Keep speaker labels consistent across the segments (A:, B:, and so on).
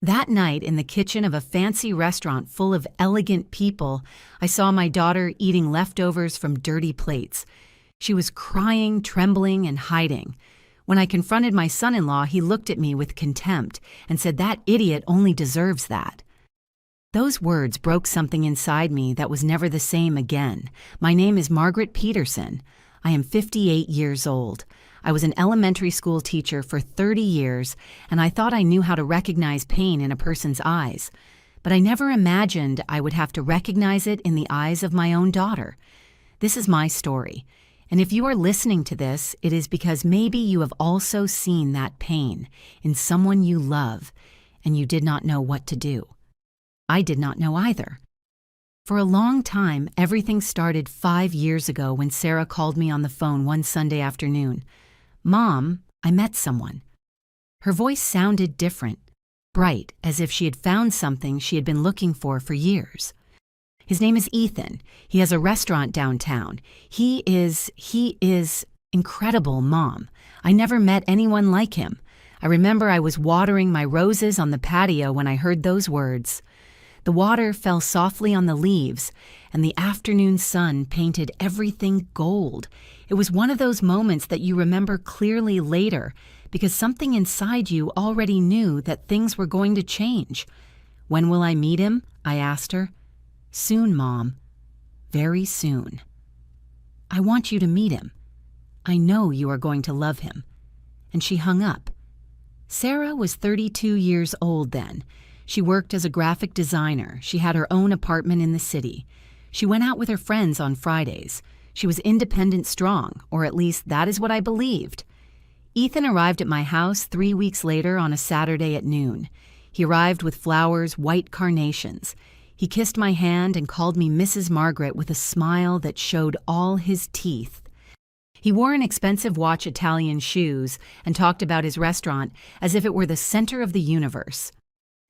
A: That night, in the kitchen of a fancy restaurant full of elegant people, I saw my daughter eating leftovers from dirty plates. She was crying, trembling, and hiding. When I confronted my son-in-law, he looked at me with contempt and said, "That idiot only deserves that." Those words broke something inside me that was never the same again. My name is Margaret Peterson. I am 58 years old. I was an elementary school teacher for 30 years, and I thought I knew how to recognize pain in a person's eyes. But I never imagined I would have to recognize it in the eyes of my own daughter. This is my story. And if you are listening to this, it is because maybe you have also seen that pain in someone you love, and you did not know what to do. I did not know either. For a long time, everything started 5 years ago when Sarah called me on the phone one Sunday afternoon. "Mom, I met someone." Her voice sounded different, bright, as if she had found something she had been looking for years. "His name is Ethan. He has a restaurant downtown. He is incredible, Mom. I never met anyone like him." I remember I was watering my roses on the patio when I heard those words. The water fell softly on the leaves, and the afternoon sun painted everything gold. It was one of those moments that you remember clearly later, because something inside you already knew that things were going to change. "When will I meet him?" I asked her. "Soon, Mom. Very soon." "I want you to meet him. I know you are going to love him." And she hung up. Sarah was 32 years old then. She worked as a graphic designer. She had her own apartment in the city. She went out with her friends on Fridays. She was independent strong, or at least that is what I believed. Ethan arrived at my house 3 weeks later on a Saturday at noon. He arrived with flowers, white carnations. He kissed my hand and called me Mrs. Margaret with a smile that showed all his teeth. He wore an expensive watch, Italian shoes, and talked about his restaurant as if it were the center of the universe.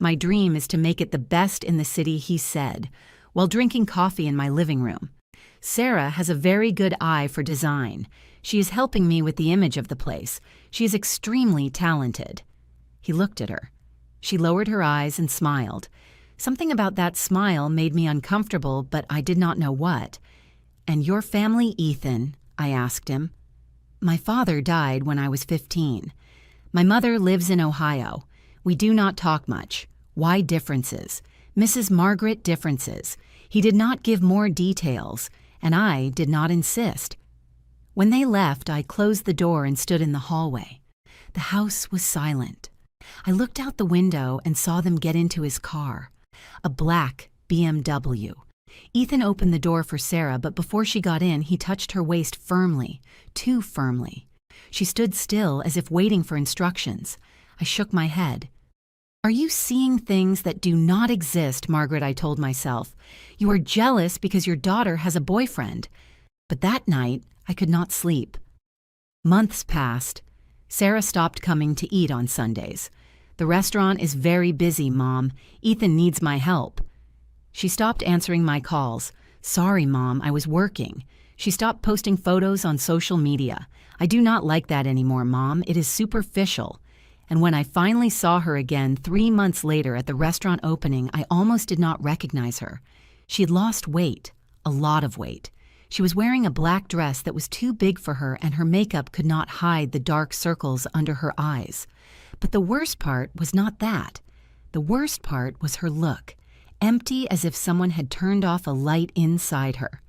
A: "My dream is to make it the best in the city," he said, while drinking coffee in my living room. "Sarah has a very good eye for design. She is helping me with the image of the place. She is extremely talented." He looked at her. She lowered her eyes and smiled. Something about that smile made me uncomfortable, but I did not know what. "And your family, Ethan?" I asked him. "My father died when I was 15. My mother lives in Ohio. We do not talk much. Why differences? Mrs. Margaret differences." He did not give more details, and I did not insist. When they left, I closed the door and stood in the hallway. The house was silent. I looked out the window and saw them get into his car, a black BMW. Ethan opened the door for Sarah, but before she got in, he touched her waist firmly, too firmly. She stood still as if waiting for instructions. I shook my head. "Are you seeing things that do not exist, Margaret?" I told myself. "You are jealous because your daughter has a boyfriend." But that night, I could not sleep. Months passed. Sarah stopped coming to eat on Sundays. "The restaurant is very busy, Mom. Ethan needs my help." She stopped answering my calls. "Sorry, Mom, I was working." She stopped posting photos on social media. "I do not like that anymore, Mom. It is superficial." And when I finally saw her again 3 months later at the restaurant opening, I almost did not recognize her. She had lost weight, a lot of weight. She was wearing a black dress that was too big for her, and her makeup could not hide the dark circles under her eyes. But the worst part was not that. The worst part was her look, empty as if someone had turned off a light inside her.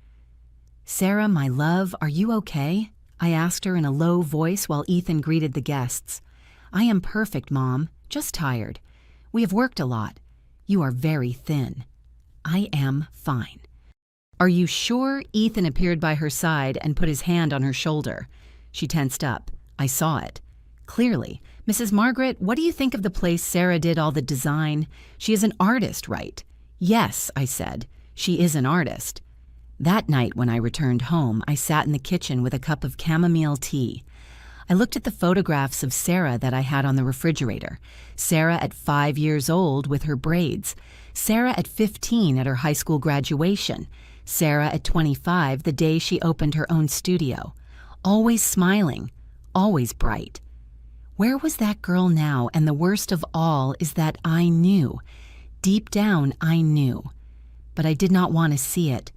A: "Sarah, my love, are you okay?" I asked her in a low voice while Ethan greeted the guests. "I am perfect, Mom, just tired. We have worked a lot. You are very thin." "I am fine." "Are you sure?" Ethan appeared by her side and put his hand on her shoulder. She tensed up. I saw it. Clearly. "Mrs. Margaret, what do you think of the place Sarah did all the design? She is an artist, right?" "Yes," I said. "She is an artist." That night when I returned home, I sat in the kitchen with a cup of chamomile tea. I looked at the photographs of Sarah that I had on the refrigerator. Sarah at 5 years old with her braids. Sarah at 15 at her high school graduation. Sarah at 25 the day she opened her own studio. Always smiling, always bright. Where was that girl now? And the worst of all is that I knew. Deep down, I knew. But I did not want to see it,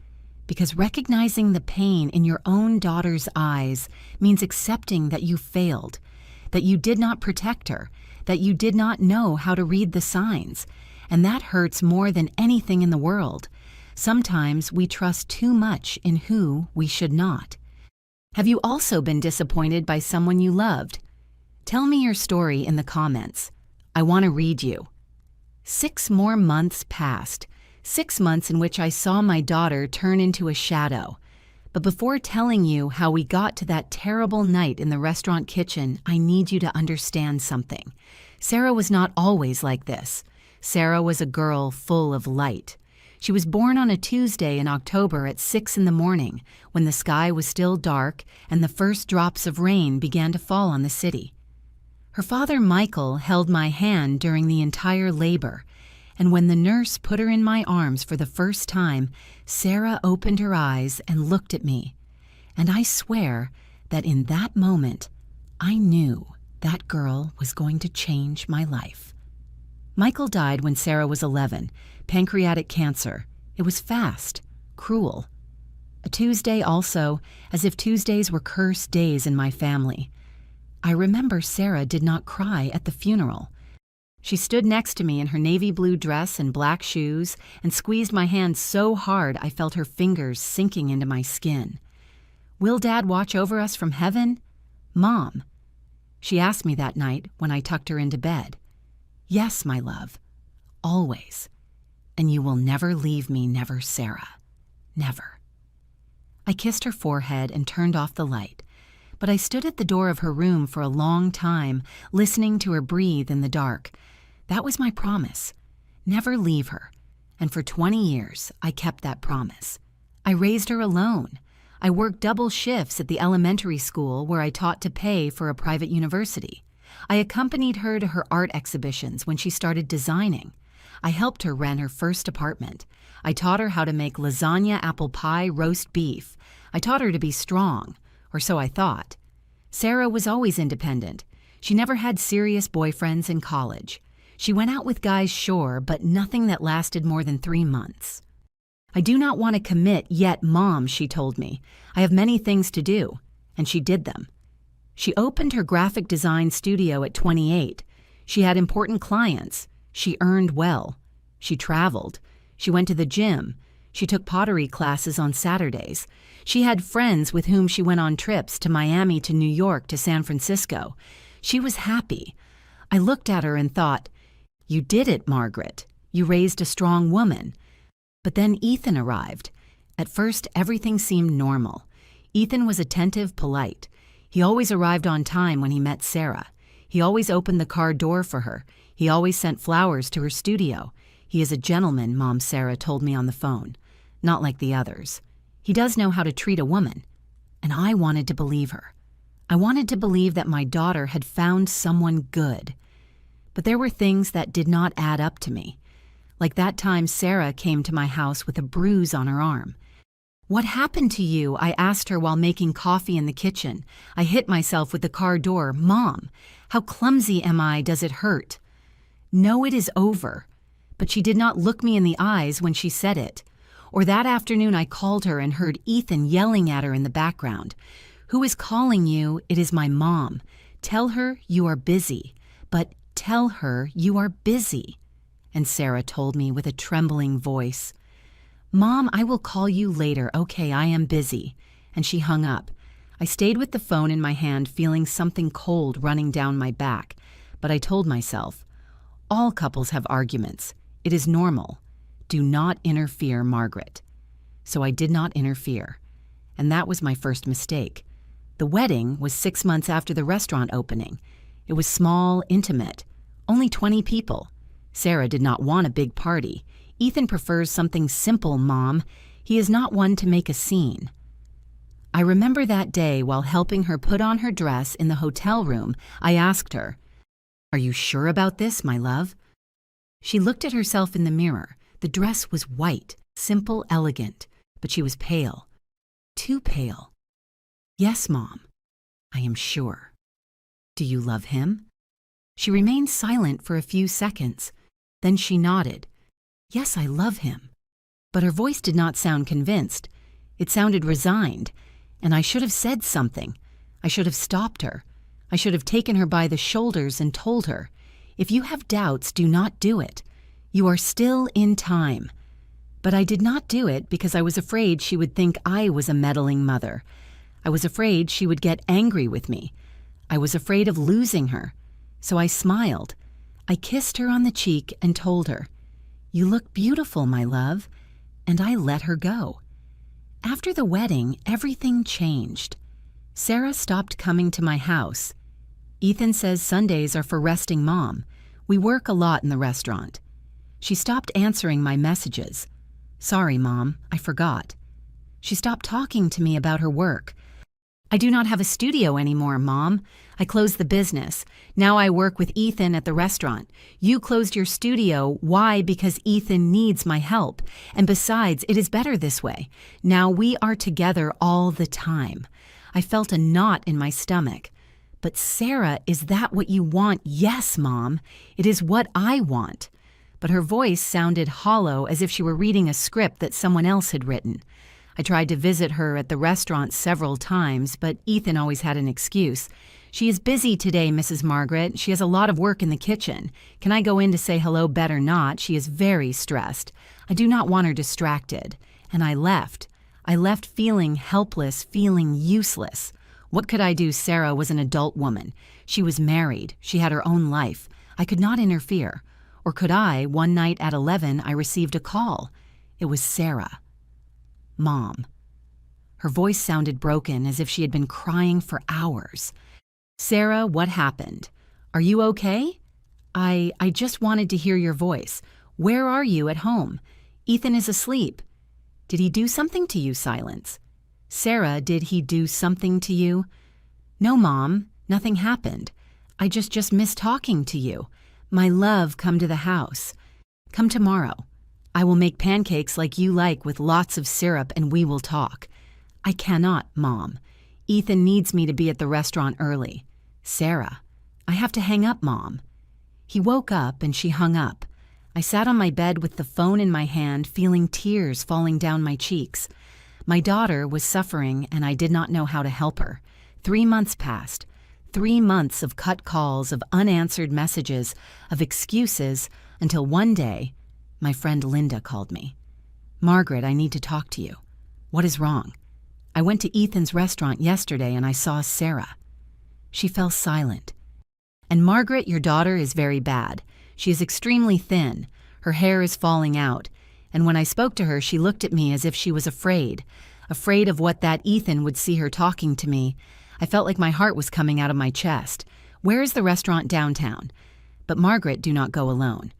A: because recognizing the pain in your own daughter's eyes means accepting that you failed, that you did not protect her, that you did not know how to read the signs, and that hurts more than anything in the world. Sometimes we trust too much in who we should not. Have you also been disappointed by someone you loved? Tell me your story in the comments. I want to read you. 6 more months passed, 6 months in which I saw my daughter turn into a shadow. But before telling you how we got to that terrible night in the restaurant kitchen, I need you to understand something. Sarah was not always like this. Sarah was a girl full of light. She was born on a Tuesday in October at 6 in the morning, when the sky was still dark and the first drops of rain began to fall on the city. Her father, Michael, held my hand during the entire labor, and when the nurse put her in my arms for the first time, Sarah opened her eyes and looked at me. And I swear that in that moment, I knew that girl was going to change my life. Michael died when Sarah was 11, pancreatic cancer. It was fast, cruel. A Tuesday also, as if Tuesdays were cursed days in my family. I remember Sarah did not cry at the funeral. She stood next to me in her navy blue dress and black shoes and squeezed my hand so hard I felt her fingers sinking into my skin. Will Dad watch over us from heaven? Mom. She asked me that night when I tucked her into bed. Yes, my love. Always. And you will never leave me, never, Sarah. Never. I kissed her forehead and turned off the light. But I stood at the door of her room for a long time, listening to her breathe in the dark. That was my promise. Never leave her. And for 20 years, I kept that promise. I raised her alone. I worked double shifts at the elementary school where I taught to pay for a private university. I accompanied her to her art exhibitions when she started designing. I helped her rent her first apartment. I taught her how to make lasagna, apple pie, roast beef. I taught her to be strong. Or so I thought. Sarah was always independent. She never had serious boyfriends in college. She went out with guys, sure, but nothing that lasted more than 3 months. I do not want to commit yet, Mom, she told me. I have many things to do. And she did them. She opened her graphic design studio at 28. She had important clients. She earned well. She traveled. She went to the gym. She took pottery classes on Saturdays. She had friends with whom she went on trips to Miami, to New York, to San Francisco. She was happy. I looked at her and thought, you did it, Margaret. You raised a strong woman. But then Ethan arrived. At first, everything seemed normal. Ethan was attentive, polite. He always arrived on time when he met Sarah. He always opened the car door for her. He always sent flowers to her studio. He is a gentleman, Mom Sarah told me on the phone. Not like the others. He does know how to treat a woman. And I wanted to believe her. I wanted to believe that my daughter had found someone good. But there were things that did not add up to me. Like that time Sarah came to my house with a bruise on her arm. What happened to you? I asked her while making coffee in the kitchen. I hit myself with the car door. Mom, how clumsy am I? Does it hurt? No, it is over. But she did not look me in the eyes when she said it. Or that afternoon I called her and heard Ethan yelling at her in the background. Who is calling you? It is my mom. Tell her you are busy. But tell her you are busy. And Sarah told me with a trembling voice, Mom, I will call you later. Okay, I am busy. And she hung up. I stayed with the phone in my hand, feeling something cold running down my back. But I told myself, all couples have arguments. It is normal. Do not interfere, Margaret. So I did not interfere. And that was my first mistake. The wedding was 6 months after the restaurant opening. It was small, intimate. Only 20 people. Sarah did not want a big party. Ethan prefers something simple, Mom. He is not one to make a scene. I remember that day while helping her put on her dress in the hotel room, I asked her, Are you sure about this, my love? She looked at herself in the mirror. The dress was white, simple, elegant, but she was pale. Too pale. Yes, Mom. I am sure. Do you love him? She remained silent for a few seconds. Then she nodded. Yes, I love him. But her voice did not sound convinced. It sounded resigned, and I should have said something. I should have stopped her. I should have taken her by the shoulders and told her, if you have doubts, do not do it. You are still in time. But I did not do it because I was afraid she would think I was a meddling mother. I was afraid she would get angry with me. I was afraid of losing her. So I smiled. I kissed her on the cheek and told her, "You look beautiful, my love," and I let her go. After the wedding, everything changed. Sarah stopped coming to my house. Ethan says Sundays are for resting Mom. We work a lot in the restaurant. She stopped answering my messages. Sorry, Mom, I forgot. She stopped talking to me about her work. I do not have a studio anymore, Mom. I closed the business. Now I work with Ethan at the restaurant. You closed your studio. Why? Because Ethan needs my help. And besides, it is better this way. Now we are together all the time. I felt a knot in my stomach. But Sarah, is that what you want? Yes, Mom. It is what I want. But her voice sounded hollow, as if she were reading a script that someone else had written. I tried to visit her at the restaurant several times, but Ethan always had an excuse. She is busy today, Mrs. Margaret. She has a lot of work in the kitchen. Can I go in to say hello? Better not. She is very stressed. I do not want her distracted. And I left. I left feeling helpless, feeling useless. What could I do? Sarah was an adult woman. She was married. She had her own life. I could not interfere. Or could I? One night at 11, I received a call. It was Sarah. Mom. Her voice sounded broken, as if she had been crying for hours. Sarah, what happened? Are you okay? I just wanted to hear your voice. Where are you at home? Ethan is asleep. Did he do something to you? Silence. Sarah, did he do something to you? No, Mom, nothing happened. I just miss talking to you. My love, come to the house. Come tomorrow. I will make pancakes like you like with lots of syrup and we will talk. I cannot, Mom. Ethan needs me to be at the restaurant early. Sarah, I have to hang up, Mom. He woke up and she hung up. I sat on my bed with the phone in my hand, feeling tears falling down my cheeks. My daughter was suffering and I did not know how to help her. 3 months passed. 3 months of cut calls, of unanswered messages, of excuses, until one day, my friend Linda called me. Margaret, I need to talk to you. What is wrong? I went to Ethan's restaurant yesterday and I saw Sarah. She fell silent. And Margaret, your daughter, is very bad. She is extremely thin. Her hair is falling out. And when I spoke to her, she looked at me as if she was afraid of what that Ethan would see her talking to me. I felt like my heart was coming out of my chest. Where is the restaurant downtown? But Margaret, do not go alone.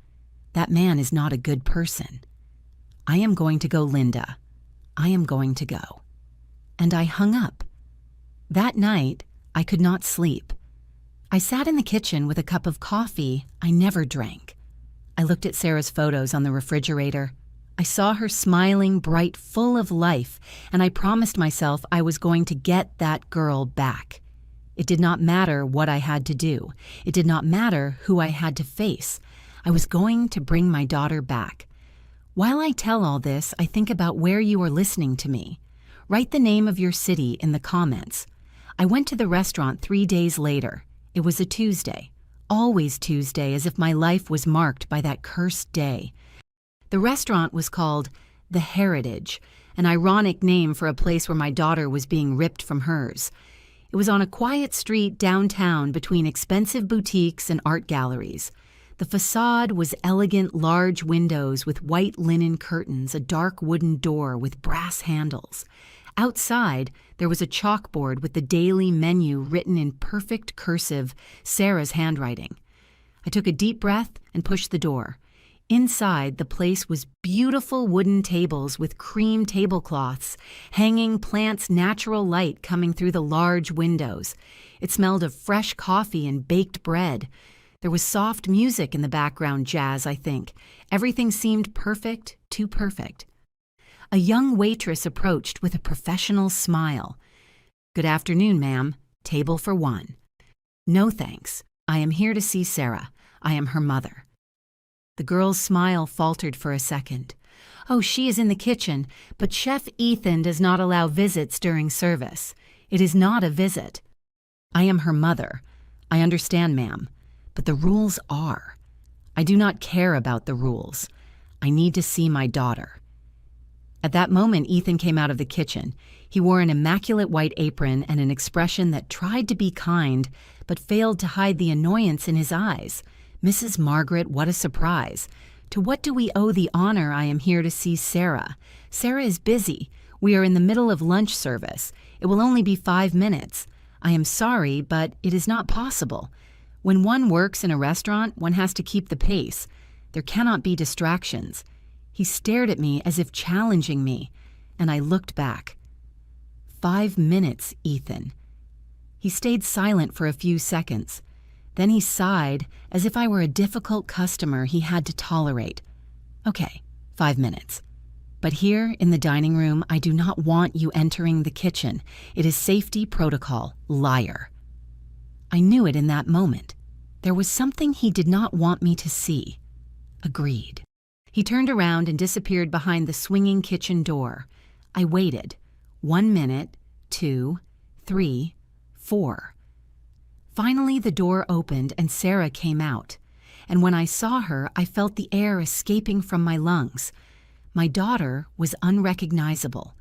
A: That man is not a good person. I am going to go, Linda. I am going to go. And I hung up. That night, I could not sleep. I sat in the kitchen with a cup of coffee I never drank. I looked at Sarah's photos on the refrigerator. I saw her smiling, bright, full of life, and I promised myself I was going to get that girl back. It did not matter what I had to do. It did not matter who I had to face. I was going to bring my daughter back. While I tell all this, I think about where you are listening to me. Write the name of your city in the comments. I went to the restaurant 3 days later. It was a Tuesday. Always Tuesday, as if my life was marked by that cursed day. The restaurant was called The Heritage, an ironic name for a place where my daughter was being ripped from hers. It was on a quiet street downtown between expensive boutiques and art galleries. The facade was elegant, large windows with white linen curtains, a dark wooden door with brass handles. Outside, there was a chalkboard with the daily menu written in perfect cursive, Sarah's handwriting. I took a deep breath and pushed the door. Inside, the place was beautiful wooden tables with cream tablecloths, hanging plants, natural light coming through the large windows. It smelled of fresh coffee and baked bread. There was soft music in the background, jazz, I think. Everything seemed perfect, too perfect. A young waitress approached with a professional smile. "Good afternoon, ma'am. Table for one." "No, thanks. I am here to see Sarah. I am her mother." The girl's smile faltered for a second. "Oh, she is in the kitchen, but Chef Ethan does not allow visits during service. It is not a visit." "I am her mother. I understand, ma'am, but the rules are. I do not care about the rules. I need to see my daughter." At that moment, Ethan came out of the kitchen. He wore an immaculate white apron and an expression that tried to be kind, but failed to hide the annoyance in his eyes. "Mrs. Margaret, what a surprise. To what do we owe the honor I am here to see Sarah? Sarah is busy. We are in the middle of lunch service. It will only be 5 minutes. I am sorry, but it is not possible. When one works in a restaurant, one has to keep the pace. There cannot be distractions." He stared at me as if challenging me, and I looked back. 5 minutes, Ethan." He stayed silent for a few seconds. Then he sighed, as if I were a difficult customer he had to tolerate. "Okay, 5 minutes. But here in the dining room, I do not want you entering the kitchen. It is safety protocol, liar." I knew it in that moment. There was something he did not want me to see. Agreed. He turned around and disappeared behind the swinging kitchen door. I waited. 1 minute, 2, 3, 4. Finally, the door opened and Sarah came out. And when I saw her, I felt the air escaping from my lungs. My daughter was unrecognizable.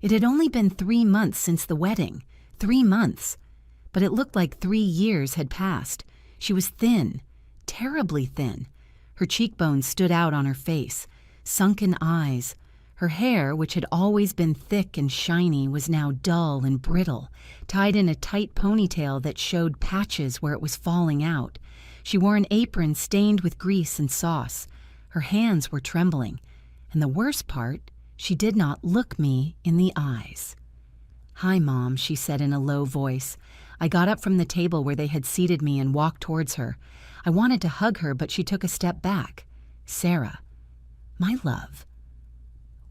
A: It had only been 3 months since the wedding. 3 months. But it looked like 3 years had passed. She was thin, terribly thin. Her cheekbones stood out on her face, sunken eyes. Her hair, which had always been thick and shiny, was now dull and brittle, tied in a tight ponytail that showed patches where it was falling out. She wore an apron stained with grease and sauce. Her hands were trembling. And the worst part, she did not look me in the eyes. "Hi, Mom," she said in a low voice. I got up from the table where they had seated me and walked towards her. I wanted to hug her, but she took a step back. "Sarah." "My love."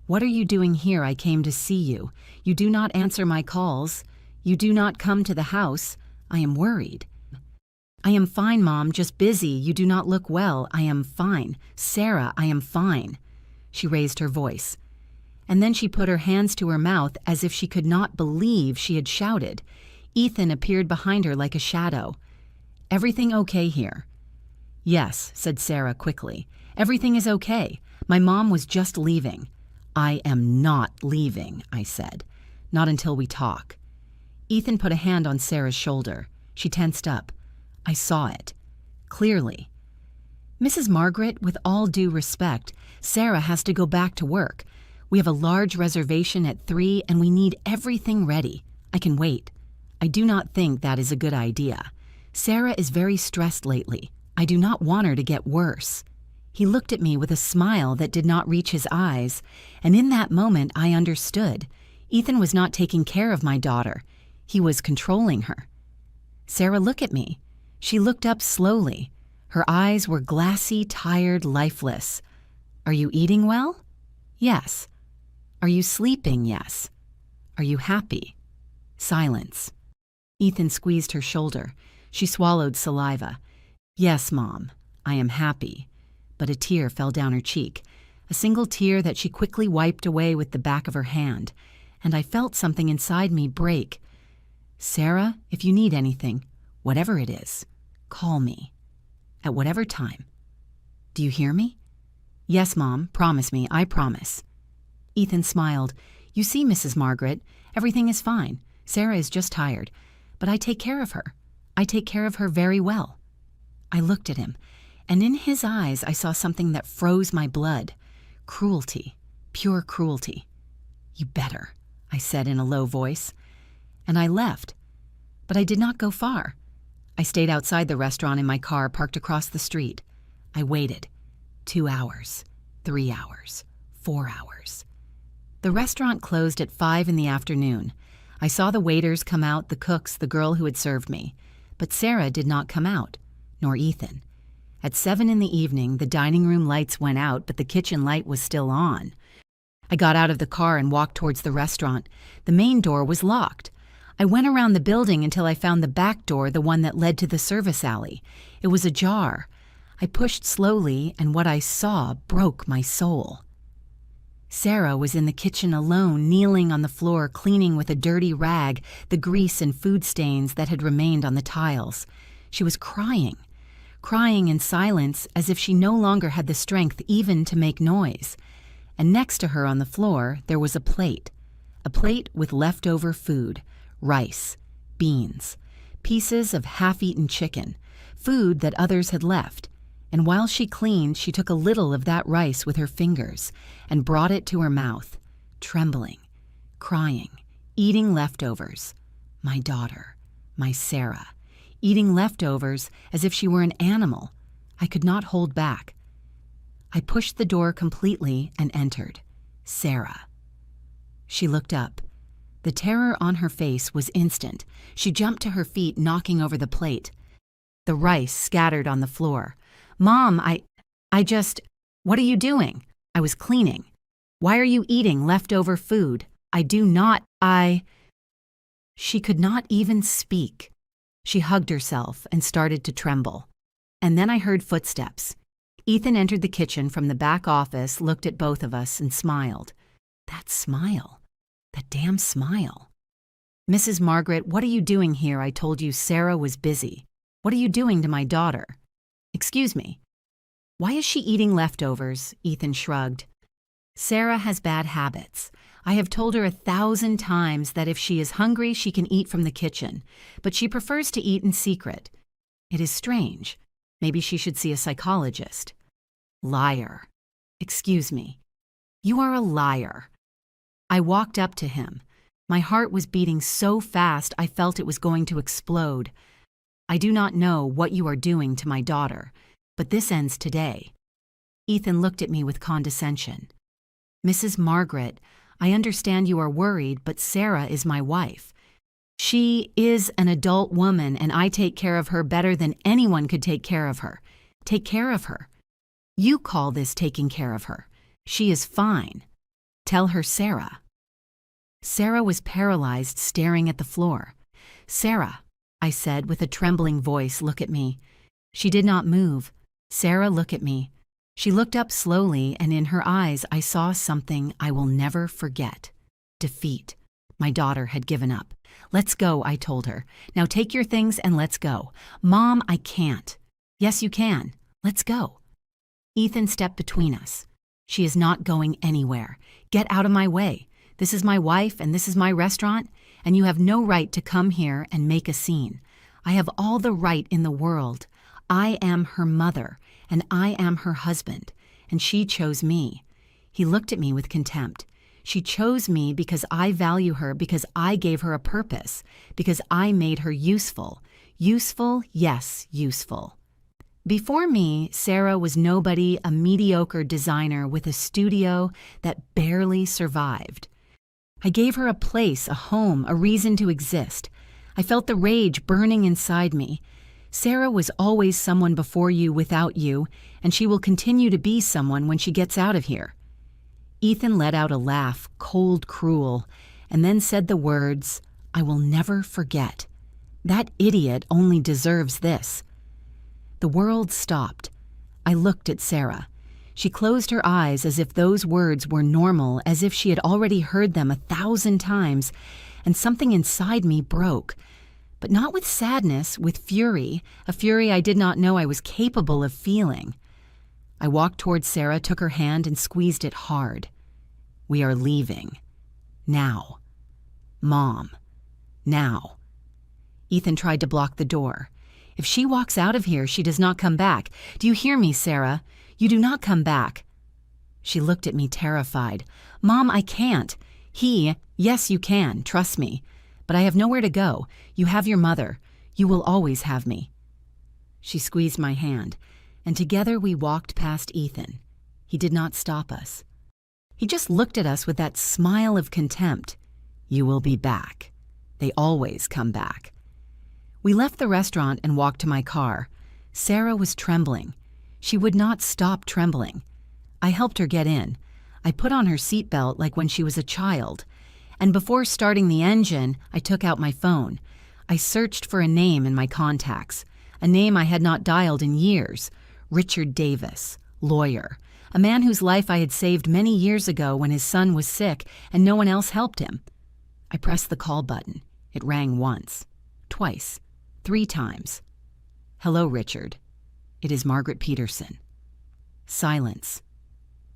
A: "What are you doing here? I came to see you. You do not answer my calls. You do not come to the house. I am worried." "I am fine, Mom, just busy. You do not look well. I am fine. Sarah, I am fine." She raised her voice. And then she put her hands to her mouth as if she could not believe she had shouted. Ethan appeared behind her like a shadow. "Everything okay here?" "Yes," said Sarah quickly. "Everything is okay. My mom was just leaving." "I am not leaving," I said. "Not until we talk." Ethan put a hand on Sarah's shoulder. She tensed up. I saw it. Clearly. "Mrs. Margaret, with all due respect, Sarah has to go back to work. We have a large reservation at 3 and we need everything ready. I can wait." "I do not think that is a good idea. Sarah is very stressed lately. I do not want her to get worse." He looked at me with a smile that did not reach his eyes, and in that moment I understood. Ethan was not taking care of my daughter. He was controlling her. "Sarah, look at me." She looked up slowly. Her eyes were glassy, tired, lifeless. "Are you eating well?" "Yes." "Are you sleeping?" "Yes." "Are you happy?" Silence. Ethan squeezed her shoulder. She swallowed saliva. "Yes, Mom, I am happy." But a tear fell down her cheek, a single tear that she quickly wiped away with the back of her hand, and I felt something inside me break. "Sarah, if you need anything, whatever it is, call me. At whatever time. Do you hear me?" "Yes, Mom, promise me, I promise." Ethan smiled. "You see, Mrs. Margaret, everything is fine. Sarah is just tired, but I take care of her. I take care of her very well." I looked at him, and in his eyes I saw something that froze my blood. Cruelty, pure cruelty. "You better," I said in a low voice. And I left. But I did not go far. I stayed outside the restaurant in my car parked across the street. I waited. 2 hours, 3 hours, 4 hours. The restaurant closed at 5 in the afternoon. I saw the waiters come out, the cooks, the girl who had served me. But Sarah did not come out, nor Ethan. At 7 in the evening, the dining room lights went out, but the kitchen light was still on. I got out of the car and walked towards the restaurant. The main door was locked. I went around the building until I found the back door, the one that led to the service alley. It was ajar. I pushed slowly, and what I saw broke my soul. Sarah was in the kitchen alone, kneeling on the floor, cleaning with a dirty rag the grease and food stains that had remained on the tiles. She was crying in silence as if she no longer had the strength even to make noise. And next to her on the floor, there was a plate with leftover food, rice, beans, pieces of half-eaten chicken, food that others had left. And while she cleaned, she took a little of that rice with her fingers and brought it to her mouth, trembling, crying, eating leftovers. My daughter, my Sarah, eating leftovers as if she were an animal. I could not hold back. I pushed the door completely and entered. Sarah. She looked up. The terror on her face was instant. She jumped to her feet, knocking over the plate. The rice scattered on the floor. "Mom, what are you doing?" I was cleaning. "Why are you eating leftover food?" She could not even speak. She hugged herself and started to tremble. And then I heard footsteps. Ethan entered the kitchen from the back office, looked at both of us, and smiled. That smile. That damn smile. "Mrs. Margaret, what are you doing here? I told you Sarah was busy. What are you doing to my daughter?" "Excuse me." "Why is she eating leftovers?" Ethan shrugged. "Sarah has bad habits. I have told her 1,000 times that if she is hungry, she can eat from the kitchen, but she prefers to eat in secret. It is strange. Maybe she should see a psychologist." "Liar." "Excuse me." "You are a liar." I walked up to him. My heart was beating so fast I felt it was going to explode. "I do not know what you are doing to my daughter, but this ends today." Ethan looked at me with condescension. "Mrs. Margaret, I understand you are worried, but Sarah is my wife. She is an adult woman, and I take care of her better than anyone could take care of her. Take care of her. You call this taking care of her. She is fine. Tell her Sarah." Sarah was paralyzed, staring at the floor. "Sarah," I said with a trembling voice, "look at me." She did not move. "Sarah, look at me." She looked up slowly, and in her eyes I saw something I will never forget. Defeat. My daughter had given up. "Let's go," I told her. "Now take your things and let's go." "Mom, I can't." "Yes, you can. Let's go." Ethan stepped between us. "She is not going anywhere. Get out of my way. This is my wife and this is my restaurant, and you have no right to come here and make a scene. I have all the right in the world. I am her mother, and I am her husband, and she chose me." He looked at me with contempt. "She chose me because I value her, because I gave her a purpose, because I made her useful. Useful, yes, useful." Before me, Sarah was nobody, a mediocre designer with a studio that barely survived. I gave her a place, a home, a reason to exist. I felt the rage burning inside me. Sarah was always someone before you without you, and she will continue to be someone when she gets out of here. Ethan let out a laugh, cold, cruel, and then said the words, "I will never forget. That idiot only deserves this." The world stopped. I looked at Sarah. She closed her eyes as if those words were normal, as if she had already heard them 1,000 times, and something inside me broke. But not with sadness, with fury, a fury I did not know I was capable of feeling. I walked toward Sarah, took her hand, and squeezed it hard. "We are leaving. Now. Mom. Now." Ethan tried to block the door. "If she walks out of here, she does not come back. Do you hear me, Sarah? You do not come back." She looked at me terrified. "Mom, I can't. Yes, you can, trust me. But I have nowhere to go. You have your mother. You will always have me." She squeezed my hand, and together we walked past Ethan. He did not stop us. He just looked at us with that smile of contempt. "You will be back. They always come back." We left the restaurant and walked to my car. Sarah was trembling. She would not stop trembling. I helped her get in. I put on her seatbelt like when she was a child. And before starting the engine, I took out my phone. I searched for a name in my contacts, a name I had not dialed in years. Richard Davis, lawyer, a man whose life I had saved many years ago when his son was sick and no one else helped him. I pressed the call button. It rang once, twice, 3 times. Hello, Richard. It is Margaret Peterson. Silence.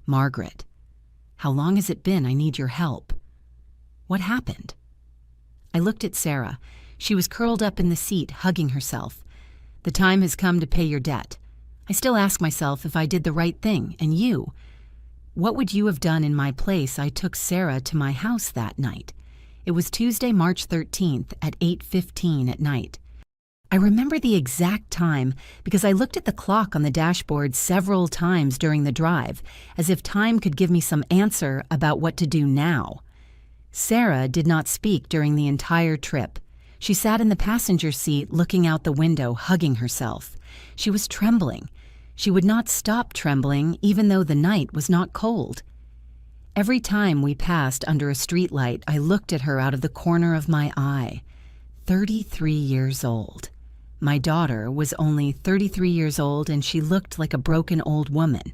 A: Margaret. How long has it been? I need your help. What happened? I looked at Sarah. She was curled up in the seat, hugging herself. The time has come to pay your debt. I still ask myself if I did the right thing, and you. What would you have done in my place? I took Sarah to my house that night. It was Tuesday, March 13th at 8:15 at night. I remember the exact time because I looked at the clock on the dashboard several times during the drive, as if time could give me some answer about what to do now. Sarah did not speak during the entire trip. She sat in the passenger seat looking out the window, hugging herself. She was trembling. She would not stop trembling even though the night was not cold. Every time we passed under a streetlight, I looked at her out of the corner of my eye. 33 years old. My daughter was only 33 years old and she looked like a broken old woman.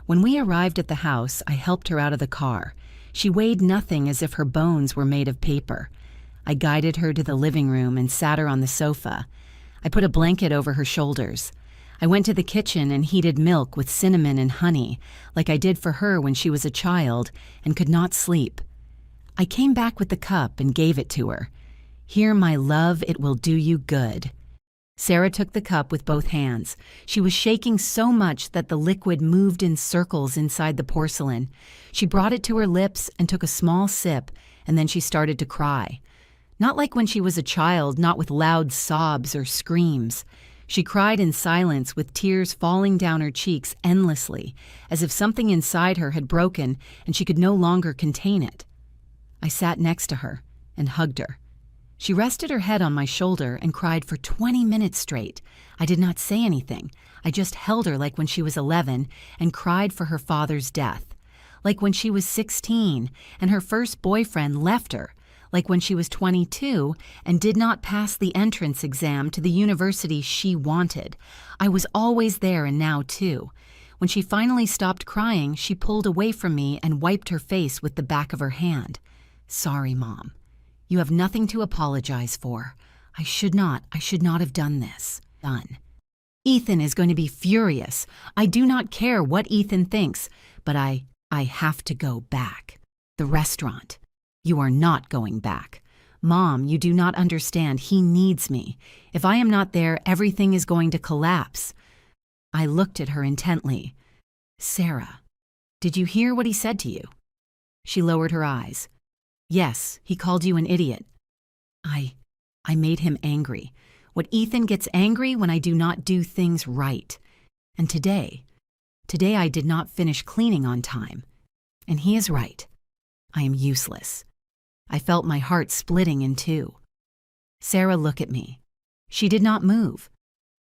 A: When we arrived at the house, I helped her out of the car. She weighed nothing, as if her bones were made of paper. I guided her to the living room and sat her on the sofa. I put a blanket over her shoulders. I went to the kitchen and heated milk with cinnamon and honey, like I did for her when she was a child and could not sleep. I came back with the cup and gave it to her. Here, my love, it will do you good. Sarah took the cup with both hands. She was shaking so much that the liquid moved in circles inside the porcelain. She brought it to her lips and took a small sip, and then she started to cry. Not like when she was a child, not with loud sobs or screams. She cried in silence with tears falling down her cheeks endlessly, as if something inside her had broken and she could no longer contain it. I sat next to her and hugged her. She rested her head on my shoulder and cried for 20 minutes straight. I did not say anything. I just held her like when she was 11 and cried for her father's death. Like when she was 16 and her first boyfriend left her. Like when she was 22 and did not pass the entrance exam to the university she wanted. I was always there, and now too. When she finally stopped crying, she pulled away from me and wiped her face with the back of her hand. Sorry, Mom. You have nothing to apologize for. I should not have done this. Done. Ethan is going to be furious. I do not care what Ethan thinks, but I have to go back. The restaurant. You are not going back. Mom, you do not understand. He needs me. If I am not there, everything is going to collapse. I looked at her intently. Sarah, did you hear what he said to you? She lowered her eyes. Yes, he called you an idiot. I made him angry. What Ethan gets angry when I do not do things right. And today I did not finish cleaning on time. And he is right. I am useless. I felt my heart splitting in two. Sarah, look at me. She did not move.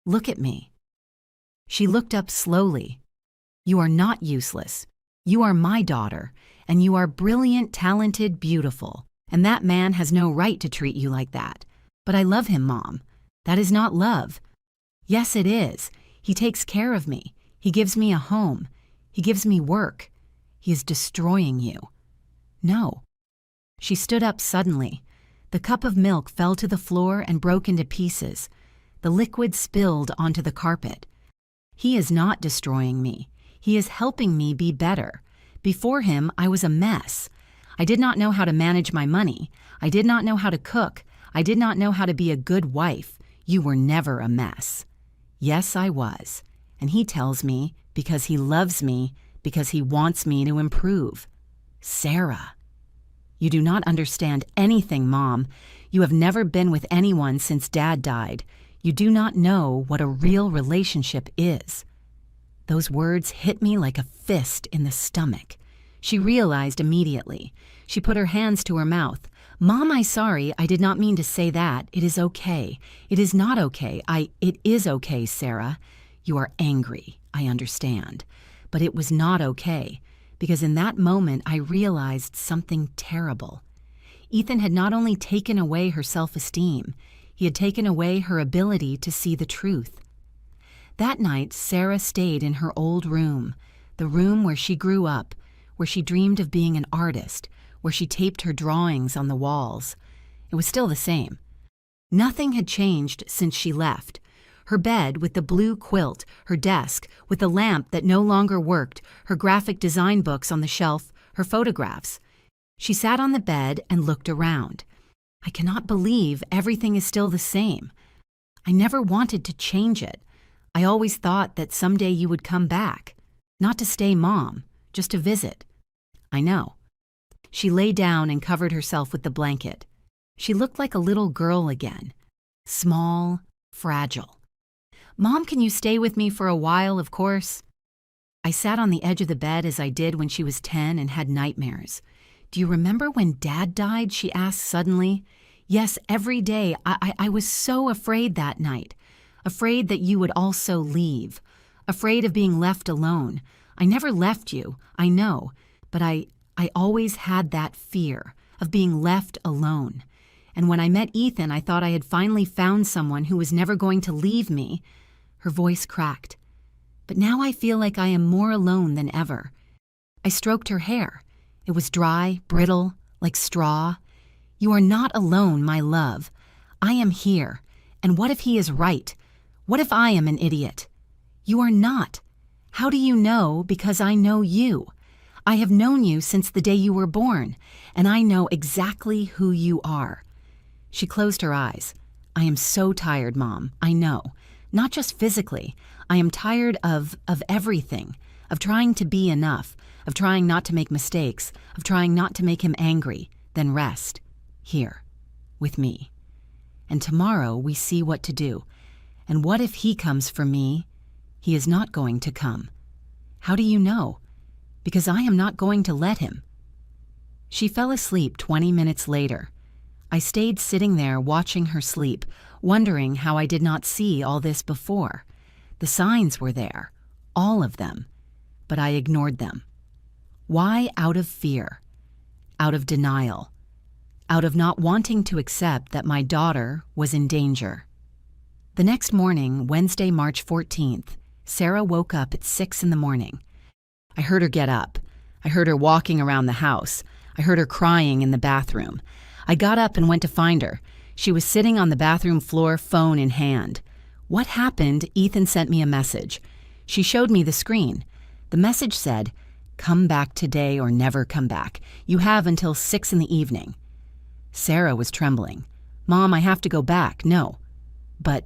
A: Look at me. She looked up slowly. You are not useless. You are my daughter, and you are brilliant, talented, beautiful, and that man has no right to treat you like that. But I love him, Mom. That is not love. Yes, it is. He takes care of me. He gives me a home. He gives me work. He is destroying you. No. She stood up suddenly. The cup of milk fell to the floor and broke into pieces. The liquid spilled onto the carpet. He is not destroying me. He is helping me be better. Before him, I was a mess. I did not know how to manage my money. I did not know how to cook. I did not know how to be a good wife. You were never a mess. Yes, I was. And he tells me because he loves me, because he wants me to improve. Sarah. You do not understand anything, Mom. You have never been with anyone since Dad died. You do not know what a real relationship is. Those words hit me like a fist in the stomach. She realized immediately. She put her hands to her mouth. Mom, I'm sorry. I did not mean to say that. It is okay. It is not okay. It is okay, Sarah. You are angry. I understand. But it was not okay. Because in that moment, I realized something terrible. Ethan had not only taken away her self-esteem, he had taken away her ability to see the truth. That night, Sarah stayed in her old room, the room where she grew up, where she dreamed of being an artist, where she taped her drawings on the walls. It was still the same. Nothing had changed since she left. Her bed with the blue quilt, her desk with the lamp that no longer worked, her graphic design books on the shelf, her photographs. She sat on the bed and looked around. I cannot believe everything is still the same. I never wanted to change it. I always thought that someday you would come back. Not to stay Mom, just to visit. I know. She lay down and covered herself with the blanket. She looked like a little girl again. Small, fragile. Mom, can you stay with me for a while, of course? I sat on the edge of the bed as I did when she was 10 and had nightmares. Do you remember when Dad died? She asked suddenly. Yes, every day. I was so afraid that night. Afraid that you would also leave. Afraid of being left alone. I never left you, I know, but I always had that fear of being left alone. And when I met Ethan, I thought I had finally found someone who was never going to leave me. Her voice cracked. But now I feel like I am more alone than ever. I stroked her hair. It was dry, brittle, like straw. You are not alone, my love. I am here. And what if he is right? What if I am an idiot? You are not. How do you know? Because I know you. I have known you since the day you were born, and I know exactly who you are. She closed her eyes. I am so tired, Mom. I know. Not just physically. I am tired of everything, of trying to be enough, of trying not to make mistakes, of trying not to make him angry, then rest. Here, with me. And tomorrow we see what to do. And what if he comes for me? He is not going to come. How do you know? Because I am not going to let him. She fell asleep 20 minutes later. I stayed sitting there watching her sleep, wondering how I did not see all this before. The signs were there, all of them, but I ignored them. Why? Out of fear, out of denial, out of not wanting to accept that my daughter was in danger. The next morning, Wednesday, March 14th, Sarah woke up at 6 a.m. I heard her get up. I heard her walking around the house. I heard her crying in the bathroom. I got up and went to find her. She was sitting on the bathroom floor, phone in hand. What happened? Ethan sent me a message. She showed me the screen. The message said, "Come back today or never come back. You have until 6 p.m. Sarah was trembling. Mom, I have to go back. No. But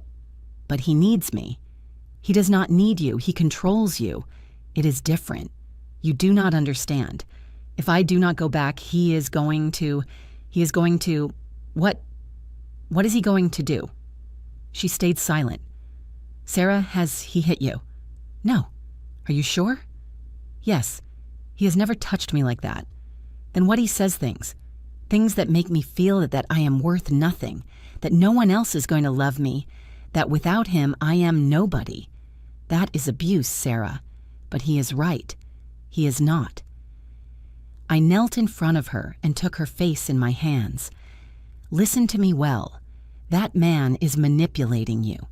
A: he needs me. He does not need you. He controls you. It is different. You do not understand. If I do not go back, he is going to, what is he going to do?" She stayed silent. Sarah, has he hit you? No. Are you sure? Yes. He has never touched me like that. Then what he says things that make me feel that I am worth nothing, that no one else is going to love me, that without him I am nobody. That is abuse, Sarah. But he is right. He is not. I knelt in front of her and took her face in my hands. Listen to me well. That man is manipulating you.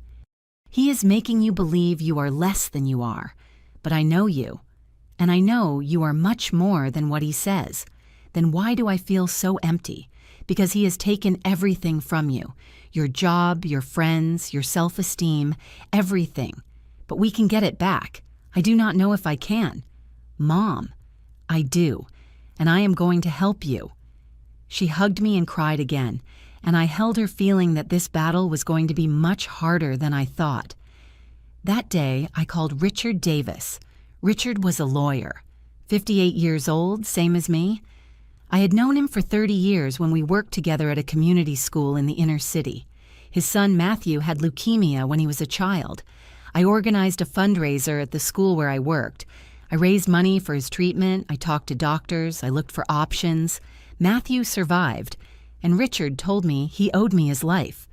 A: He is making you believe you are less than you are. But I know you, and I know you are much more than what he says. Then why do I feel so empty? Because he has taken everything from you. Your job, your friends, your self-esteem, everything. But we can get it back. I do not know if I can. Mom, I do, and I am going to help you. She hugged me and cried again, and I held her feeling that this battle was going to be much harder than I thought. That day, I called Richard Davis. Richard was a lawyer, 58 years old, same as me. I had known him for 30 years when we worked together at a community school in the inner city. His son Matthew had leukemia when he was a child. I organized a fundraiser at the school where I worked. I raised money for his treatment. I talked to doctors. I looked for options. Matthew survived, and Richard told me he owed me his life.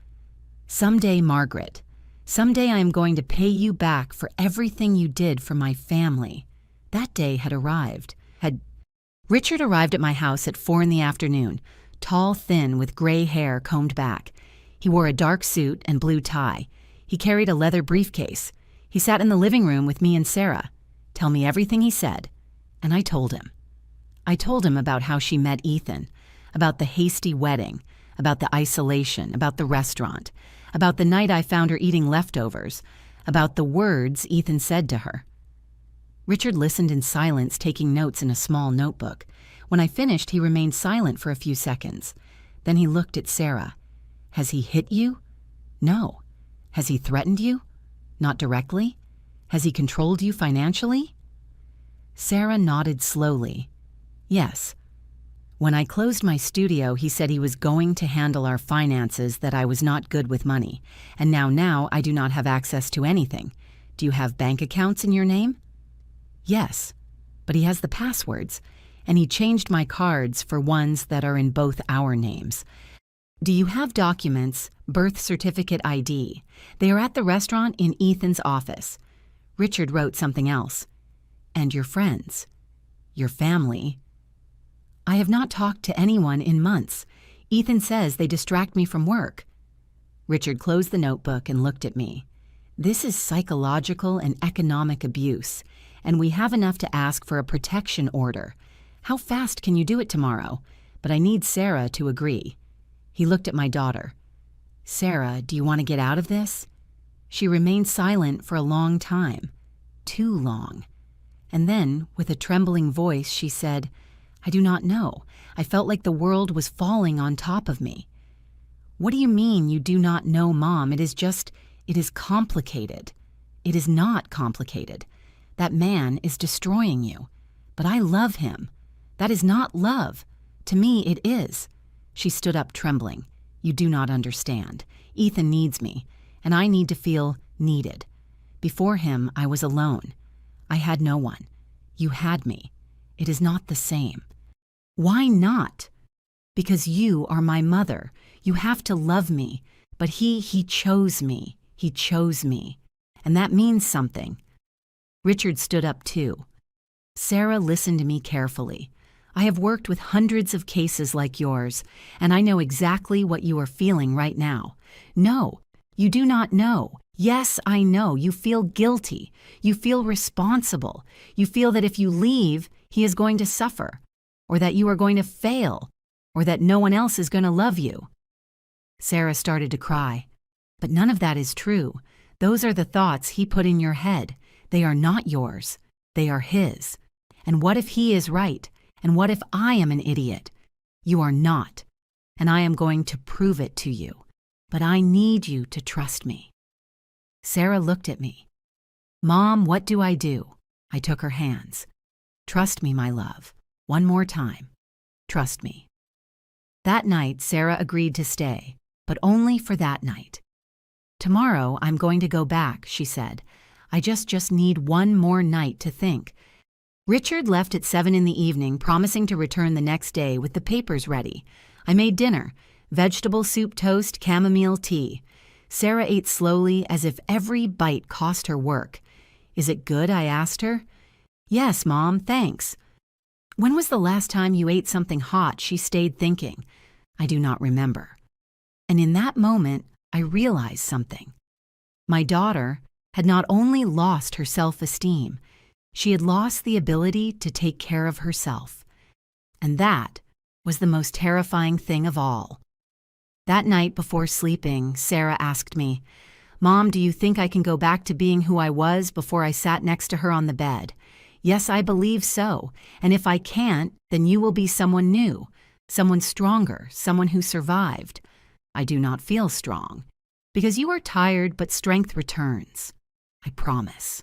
A: Someday, Margaret, someday I am going to pay you back for everything you did for my family. That day had arrived. Richard arrived at my house at 4 p.m, tall, thin, with gray hair combed back. He wore a dark suit and blue tie. He carried a leather briefcase. He sat in the living room with me and Sarah. Tell me everything he said. And I told him. I told him about how she met Ethan, about the hasty wedding, about the isolation, about the restaurant, about the night I found her eating leftovers, about the words Ethan said to her. Richard listened in silence, taking notes in a small notebook. When I finished, he remained silent for a few seconds. Then he looked at Sarah. Has he hit you? No. Has he threatened you? Not directly. Has he controlled you financially? Sarah nodded slowly. Yes. When I closed my studio, he said he was going to handle our finances, that I was not good with money, and now I do not have access to anything. Do you have bank accounts in your name? Yes, but he has the passwords, and he changed my cards for ones that are in both our names. Do you have documents, birth certificate ID? They are at the restaurant in Ethan's office. Richard wrote something else. And your friends, your family. I have not talked to anyone in months. Ethan says they distract me from work. Richard closed the notebook and looked at me. This is psychological and economic abuse, and we have enough to ask for a protection order. How fast can you do it tomorrow? But I need Sarah to agree. He looked at my daughter. Sarah, do you want to get out of this? She remained silent for a long time. Too long. And then, with a trembling voice, she said, I do not know. I felt like the world was falling on top of me. What do you mean you do not know, Mom? It is complicated. It is not complicated. That man is destroying you. But I love him. That is not love. To me, it is. She stood up trembling. You do not understand. Ethan needs me, and I need to feel needed. Before him, I was alone. I had no one. You had me. It is not the same. Why not? Because you are my mother. You have to love me. But he chose me. He chose me. And that means something. Richard stood up too. Sarah listened to me carefully. I have worked with hundreds of cases like yours, and I know exactly what you are feeling right now. No, you do not know. Yes, I know. You feel guilty. You feel responsible. You feel that if you leave, he is going to suffer, or that you are going to fail, or that no one else is going to love you. Sarah started to cry. But none of that is true. Those are the thoughts he put in your head. They are not yours. They are his. And what if he is right? And what if I am an idiot? You are not. And I am going to prove it to you. But I need you to trust me. Sarah looked at me. Mom, what do? I took her hands. Trust me, my love. One more time. Trust me. That night, Sarah agreed to stay, but only for that night. Tomorrow, I'm going to go back, she said. I just need one more night to think. Richard left at 7 in the evening, promising to return the next day with the papers ready. I made dinner, vegetable soup, toast, chamomile tea. Sarah ate slowly, as if every bite cost her work. Is it good? I asked her. Yes, Mom, thanks. When was the last time you ate something hot? She stayed thinking. I do not remember. And in that moment, I realized something. My daughter had not only lost her self-esteem, she had lost the ability to take care of herself. And that was the most terrifying thing of all. That night before sleeping, Sarah asked me, Mom, do you think I can go back to being who I was before I sat next to her on the bed? Yes, I believe so. And if I can't, then you will be someone new, someone stronger, someone who survived. I do not feel strong, because you are tired, but strength returns. I promise.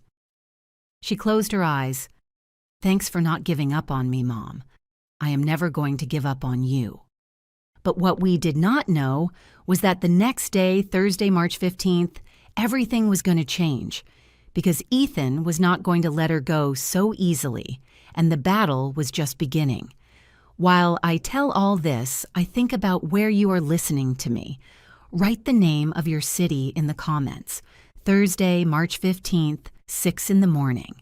A: She closed her eyes. Thanks for not giving up on me, Mom. I am never going to give up on you. But what we did not know was that the next day, Thursday, March 15th, everything was going to change, because Ethan was not going to let her go so easily, and the battle was just beginning. While I tell all this, I think about where you are listening to me. Write the name of your city in the comments. Thursday, March 15th, 6 in the morning.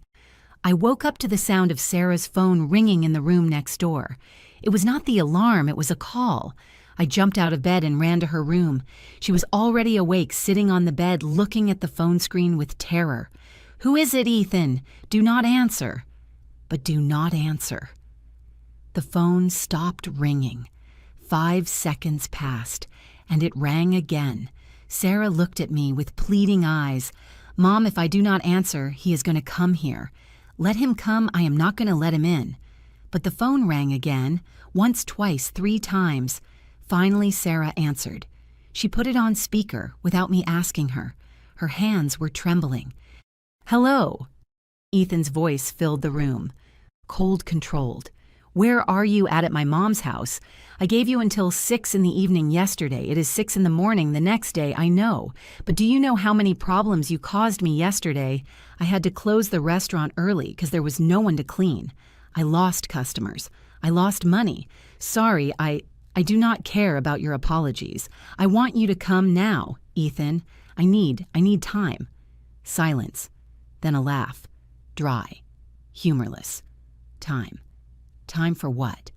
A: I woke up to the sound of Sarah's phone ringing in the room next door. It was not the alarm, it was a call. I jumped out of bed and ran to her room. She was already awake, sitting on the bed, looking at the phone screen with terror. "Who is it, Ethan? Do not answer." But do not answer. The phone stopped ringing. 5 seconds passed, and it rang again. Sarah looked at me with pleading eyes. "Mom, if I do not answer, he is going to come here. Let him come, I am not going to let him in." But the phone rang again, once, twice, 3 times. Finally, Sarah answered. She put it on speaker without me asking her. Her hands were trembling. "Hello." Ethan's voice filled the room. Cold controlled. "Where are you at my mom's house? I gave you until 6 in the evening yesterday. It is 6 in the morning the next day, I know. But do you know how many problems you caused me yesterday? I had to close the restaurant early because there was no one to clean. I lost customers. I lost money. Sorry, I do not care about your apologies. I want you to come now, Ethan. I need time." Silence. Then a laugh. Dry. Humorless. Time. Time for what?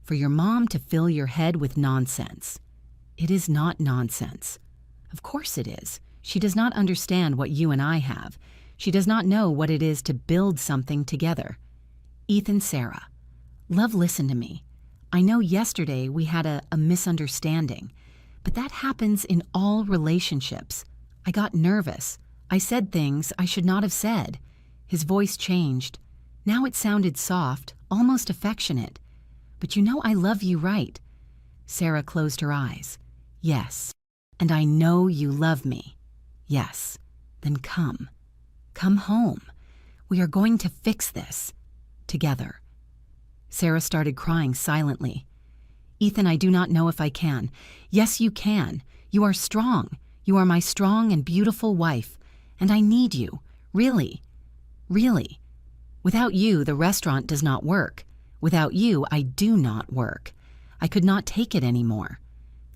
A: For your mom to fill your head with nonsense. It is not nonsense. Of course it is. She does not understand what you and I have. She does not know what it is to build something together. Ethan, Sarah. Love, listen to me. I know yesterday we had a misunderstanding, but that happens in all relationships. I got nervous. I said things I should not have said. His voice changed. Now it sounded soft, almost affectionate. But you know I love you, right? Sarah closed her eyes. Yes. And I know you love me. Yes. Then come. Come home. We are going to fix this. Together. Sarah started crying silently. "Ethan, I do not know if I can." "Yes, you can. You are strong. You are my strong and beautiful wife. And I need you. Really. Really. Without you, the restaurant does not work. Without you, I do not work. I could not take it anymore."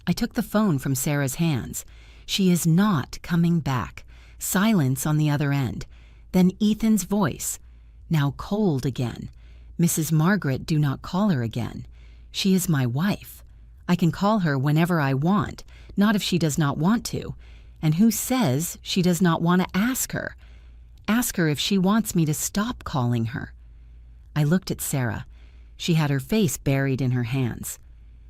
A: I took the phone from Sarah's hands. She is not coming back. Silence on the other end. Then Ethan's voice. Now cold again. "Mrs. Margaret, do not call her again. She is my wife. I can call her whenever I want, not if she does not want to. And who says she does not want to ask her? Ask her if she wants me to stop calling her." I looked at Sarah. She had her face buried in her hands.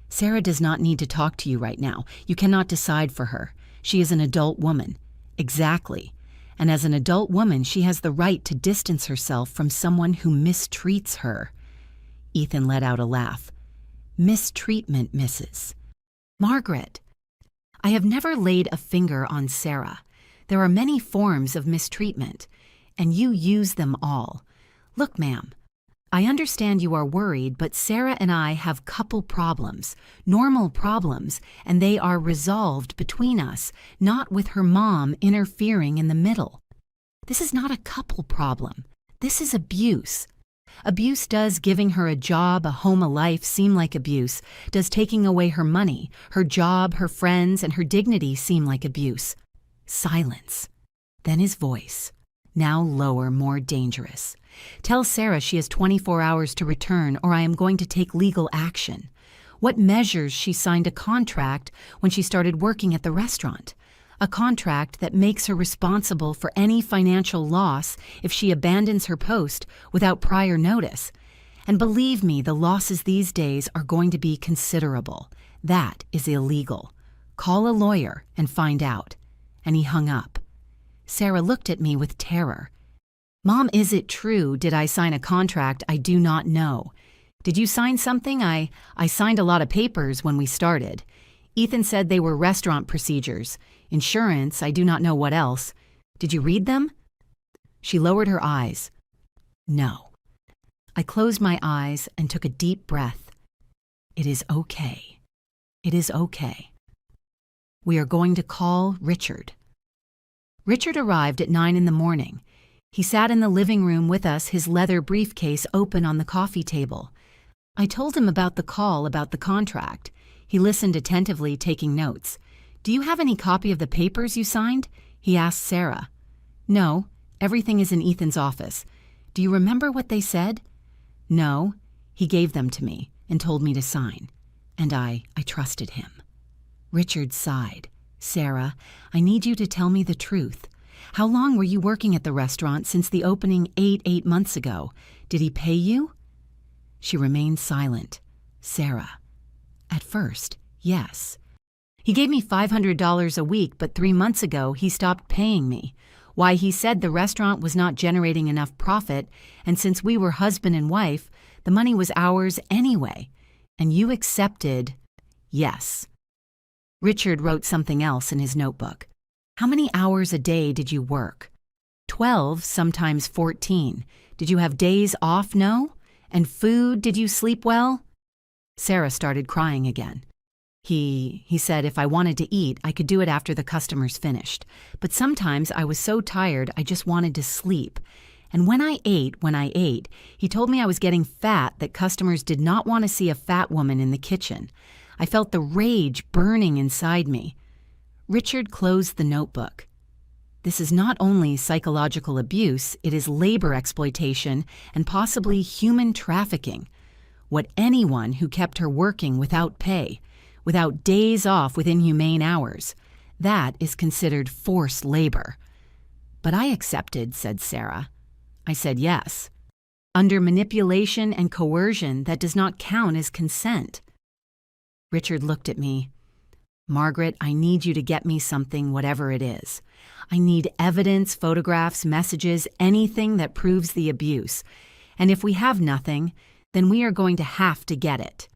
A: "Sarah does not need to talk to you right now. You cannot decide for her. She is an adult woman." "Exactly. And as an adult woman, she has the right to distance herself from someone who mistreats her." Ethan let out a laugh. "Mistreatment, Mrs. Margaret." I have never laid a finger on Sarah. There are many forms of mistreatment, and you use them all. Look, ma'am, I understand you are worried, but Sarah and I have couple problems, normal problems, and they are resolved between us, not with her mom interfering in the middle. This is not a couple problem. This is abuse. Abuse does giving her a job, a home, a life seem like abuse, does taking away her money, her job, her friends, and her dignity seem like abuse. Silence. Then his voice, now lower, more dangerous. "Tell Sarah she has 24 hours to return or I am going to take legal action. What measures she signed a contract when she started working at the restaurant. A contract that makes her responsible for any financial loss if she abandons her post without prior notice. And believe me, the losses these days are going to be considerable. That is illegal. Call a lawyer and find out." And he hung up. Sarah looked at me with terror. "Mom, is it true? Did I sign a contract I do not know? Did you sign something? I signed a lot of papers when we started. Ethan said they were restaurant procedures. Insurance, I do not know what else. Did you read them?" She lowered her eyes. "No." I closed my eyes and took a deep breath. "It is okay. It is okay. We are going to call Richard." Richard arrived at 9 in the morning. He sat in the living room with us, his leather briefcase open on the coffee table. I told him about the call about the contract. He listened attentively, taking notes. "Do you have any copy of the papers you signed?" he asked Sarah. "No, everything is in Ethan's office. Do you remember what they said?" "No, he gave them to me, and told me to sign. And I trusted him. Richard sighed. Sarah, I need you to tell me the truth. How long were you working at the restaurant since the opening 8 months ago? Did he pay you? She remained silent. Sarah, at first, yes. He gave me $500 a week, but 3 months ago he stopped paying me. Why, he said the restaurant was not generating enough profit, and since we were husband and wife, the money was ours anyway. And you accepted, yes. Richard wrote something else in his notebook. How many hours a day did you work? 12, sometimes 14. Did you have days off? No? And food, did you sleep well? Sarah started crying again. He said if I wanted to eat, I could do it after the customers finished. But sometimes I was so tired I just wanted to sleep. And when I ate, he told me I was getting fat, that customers did not want to see a fat woman in the kitchen. I felt the rage burning inside me. Richard closed the notebook. This is not only psychological abuse, it is labor exploitation and possibly human trafficking. What anyone who kept her working without pay, without days off within humane hours, that is considered forced labor. But I accepted, said Sarah. I said yes. Under manipulation and coercion, that does not count as consent. Richard looked at me. Margaret, I need you to get me something, whatever it is. I need evidence, photographs, messages, anything that proves the abuse. And if we have nothing, then we are going to have to get it.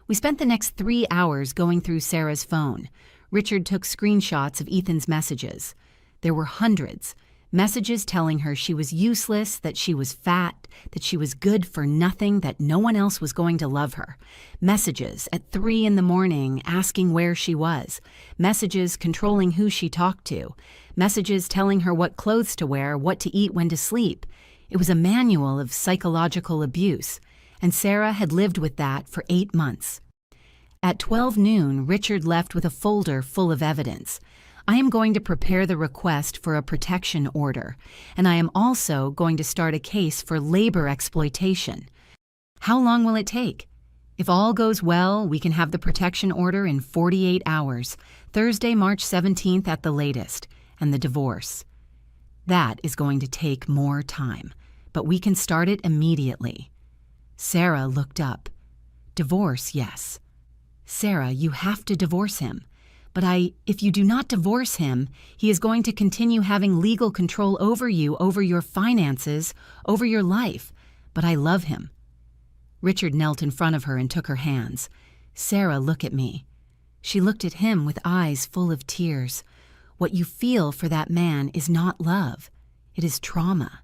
A: We spent the next 3 hours going through Sarah's phone. Richard took screenshots of Ethan's messages. There were hundreds. Messages telling her she was useless, that she was fat, that she was good for nothing, that no one else was going to love her. Messages at 3 a.m. asking where she was. Messages controlling who she talked to. Messages telling her what clothes to wear, what to eat, when to sleep. It was a manual of psychological abuse, and Sarah had lived with that for 8 months. At 12 noon, Richard left with a folder full of evidence. I am going to prepare the request for a protection order, and I am also going to start a case for labor exploitation. How long will it take? If all goes well, we can have the protection order in 48 hours, Thursday, March 17th at the latest, and the divorce. That is going to take more time, but we can start it immediately. Sarah looked up. Divorce, yes. Sarah, you have to divorce him. But if you do not divorce him, he is going to continue having legal control over you, over your finances, over your life. But I love him. Richard knelt in front of her and took her hands. Sarah, look at me. She looked at him with eyes full of tears. What you feel for that man is not love. It is trauma.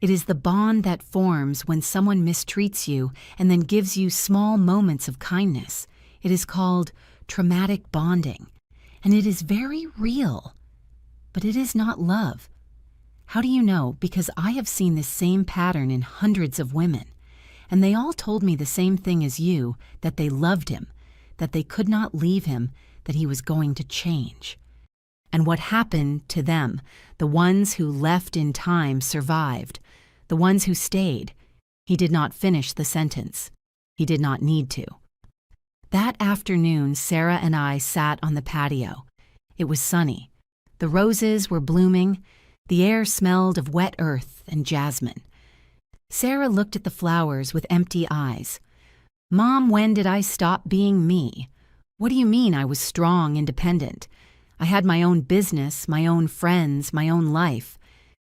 A: It is the bond that forms when someone mistreats you and then gives you small moments of kindness. It is called traumatic bonding. And it is very real. But it is not love. How do you know? Because I have seen this same pattern in hundreds of women. And they all told me the same thing as you, that they loved him, that they could not leave him, that he was going to change. And what happened to them? The ones who left in time survived. The ones who stayed. He did not finish the sentence. He did not need to. That afternoon, Sarah and I sat on the patio. It was sunny. The roses were blooming. The air smelled of wet earth and jasmine. Sarah looked at the flowers with empty eyes. Mom, when did I stop being me? What do you mean I was strong, independent? I had my own business, my own friends, my own life.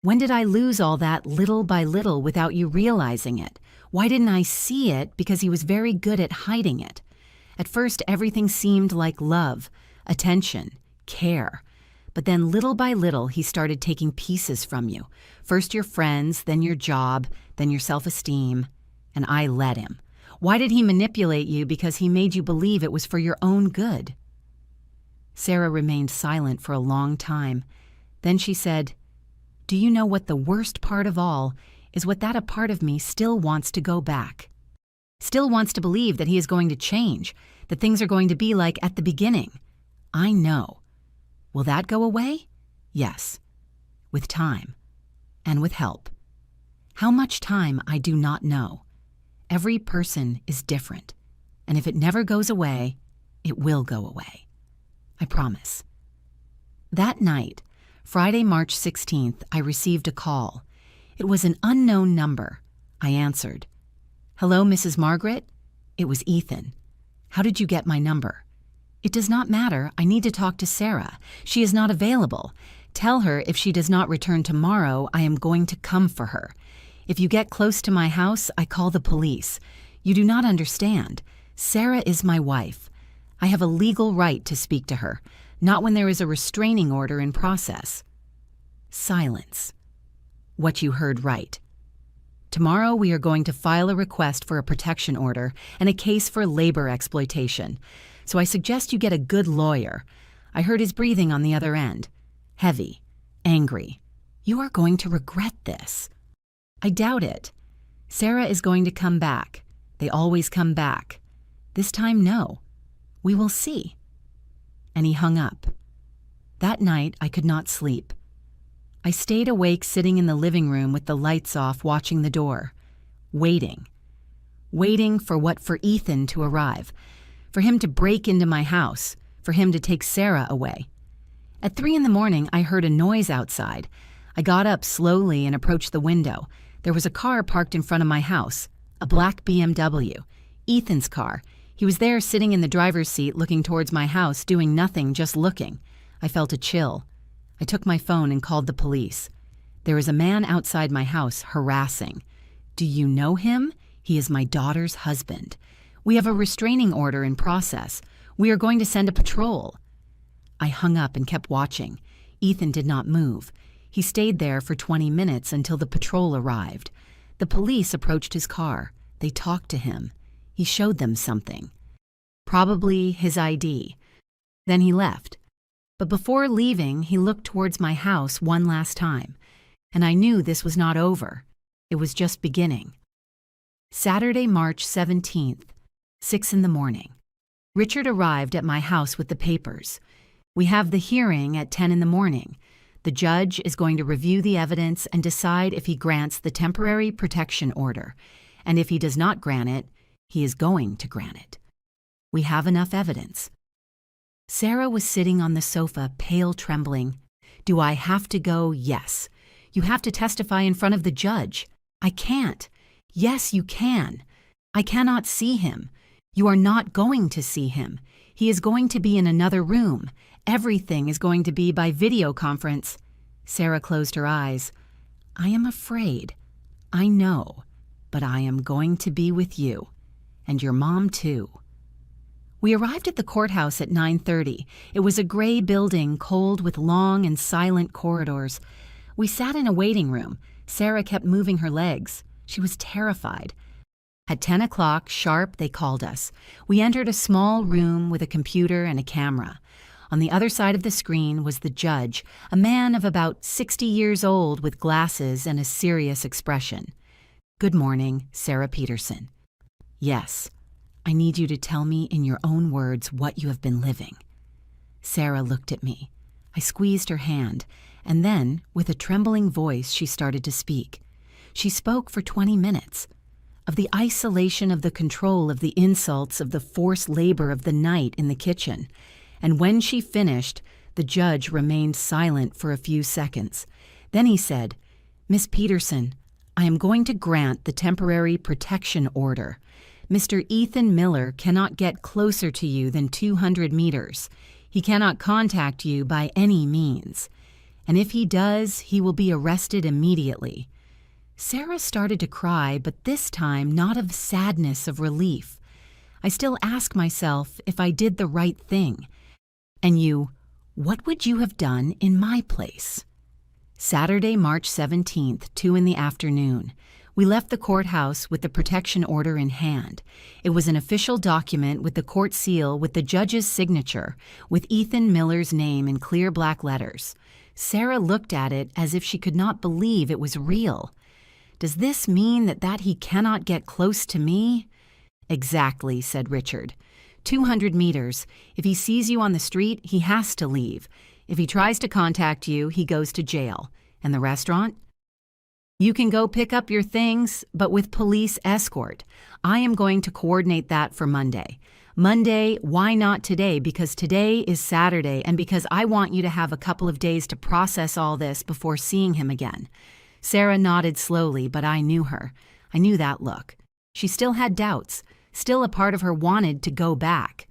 A: When did I lose all that little by little without you realizing it? Why didn't I see it? Because he was very good at hiding it. At first, everything seemed like love, attention, care. But then little by little, he started taking pieces from you. First your friends, then your job, then your self-esteem. And I let him. Why did he manipulate you? Because he made you believe it was for your own good. Sarah remained silent for a long time. Then she said, Do you know what the worst part of all is? What that a part of me still wants to go back. Still wants to believe that he is going to change, that things are going to be like at the beginning. I know. Will that go away? Yes. With time. And with help. How much time, I do not know. every person is different. And if it never goes away, it will go away. I promise. That night, Friday, March 16th, I received a call. It was an unknown number. I answered. Hello, Mrs. Margaret? It was Ethan. How did you get my number? It does not matter. I need to talk to Sarah. She is not available. Tell her if she does not return tomorrow, I am going to come for her. If you get close to my house, I call the police. You do not understand. Sarah is my wife. I have a legal right to speak to her, not when there is a restraining order in process. Silence. What you heard right. Tomorrow we are going to file a request for a protection order and a case for labor exploitation. So I suggest you get a good lawyer. I heard his breathing on the other end. Heavy. Angry. You are going to regret this. I doubt it. Sarah is going to come back. They always come back. This time, no. We will see. And he hung up. That night, I could not sleep. I stayed awake sitting in the living room with the lights off, watching the door. Waiting. Waiting for what? For Ethan to arrive. For him to break into my house. For him to take Sarah away. At 3 a.m, I heard a noise outside. I got up slowly and approached the window. There was a car parked in front of my house. A black BMW. Ethan's car. He was there sitting in the driver's seat looking towards my house, doing nothing, just looking. I felt a chill. I took my phone and called the police. There is a man outside my house harassing. Do you know him? He is my daughter's husband. We have a restraining order in process. We are going to send a patrol. I hung up and kept watching. Ethan did not move. He stayed there for 20 minutes until the patrol arrived. The police approached his car. They talked to him. He showed them something. Probably his ID. Then he left. But before leaving, he looked towards my house one last time. And I knew this was not over. It was just beginning. Saturday, March 17th, 6 a.m. Richard arrived at my house with the papers. We have the hearing at 10 a.m. The judge is going to review the evidence and decide if he grants the temporary protection order. And if he does not grant it, he is going to grant it. We have enough evidence. Sarah was sitting on the sofa, pale, trembling. Do I have to go? Yes. You have to testify in front of the judge. I can't. Yes, you can. I cannot see him. You are not going to see him. He is going to be in another room. Everything is going to be by video conference. Sarah closed her eyes. I am afraid. I know. But I am going to be with you. And your mom, too. We arrived at the courthouse at 9:30. It was a gray building, cold with long and silent corridors. We sat in a waiting room. Sarah kept moving her legs. She was terrified. At 10 o'clock, sharp, they called us. We entered a small room with a computer and a camera. On the other side of the screen was the judge, a man of about 60 years old with glasses and a serious expression. Good morning, Sarah Peterson. Yes. I need you to tell me in your own words what you have been living. Sarah looked at me. I squeezed her hand, and then, with a trembling voice, she started to speak. She spoke for 20 minutes. Of the isolation of the control of the insults of the forced labor of the night in the kitchen. And when she finished, the judge remained silent for a few seconds. Then he said, Miss Peterson, I am going to grant the temporary protection order. Mr. Ethan Miller cannot get closer to you than 200 meters. He cannot contact you by any means. And if he does, he will be arrested immediately. Sarah started to cry, but this time not of sadness, of relief. I still ask myself if I did the right thing. And you, what would you have done in my place? Saturday, March 17th, 2 p.m. We left the courthouse with the protection order in hand. It was an official document with the court seal with the judge's signature, with Ethan Miller's name in clear black letters. Sarah looked at it as if she could not believe it was real. Does this mean that he cannot get close to me? Exactly, said Richard. 200 meters. If he sees you on the street, he has to leave. If he tries to contact you, he goes to jail. And the restaurant? You can go pick up your things, but with police escort. I am going to coordinate that for Monday. Monday, why not today? Because today is Saturday and because I want you to have a couple of days to process all this before seeing him again. Sarah nodded slowly, but I knew her. I knew that look. She still had doubts. Still a part of her wanted to go back.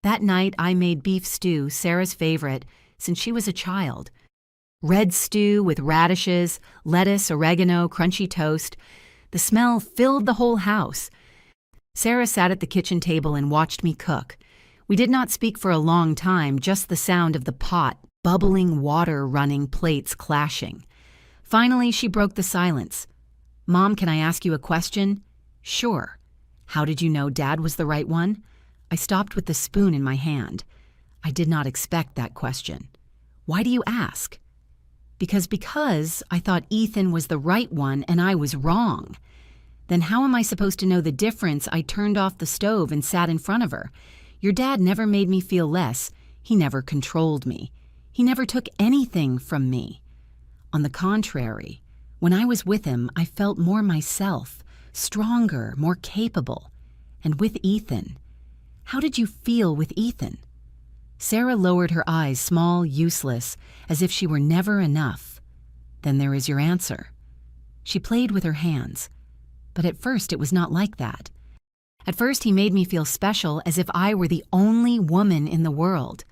A: That night, I made beef stew, Sarah's favorite, since she was a child. Red stew with radishes, lettuce, oregano, crunchy toast. The smell filled the whole house. Sarah sat at the kitchen table and watched me cook. We did not speak for a long time, just the sound of the pot, bubbling water running, plates clashing. Finally, she broke the silence. "Mom, can I ask you a question?" "Sure." "How did you know Dad was the right one?" I stopped with the spoon in my hand. I did not expect that question. "Why do you ask?" Because I thought Ethan was the right one and I was wrong. Then how am I supposed to know the difference? I turned off the stove and sat in front of her. Your dad never made me feel less. He never controlled me. He never took anything from me. On the contrary, when I was with him, I felt more myself, stronger, more capable. And with Ethan, how did you feel with Ethan? Sarah lowered her eyes, small, useless, as if she were never enough. Then there is your answer. She played with her hands. But at first it was not like that. At first he made me feel special, as if I were the only woman in the world.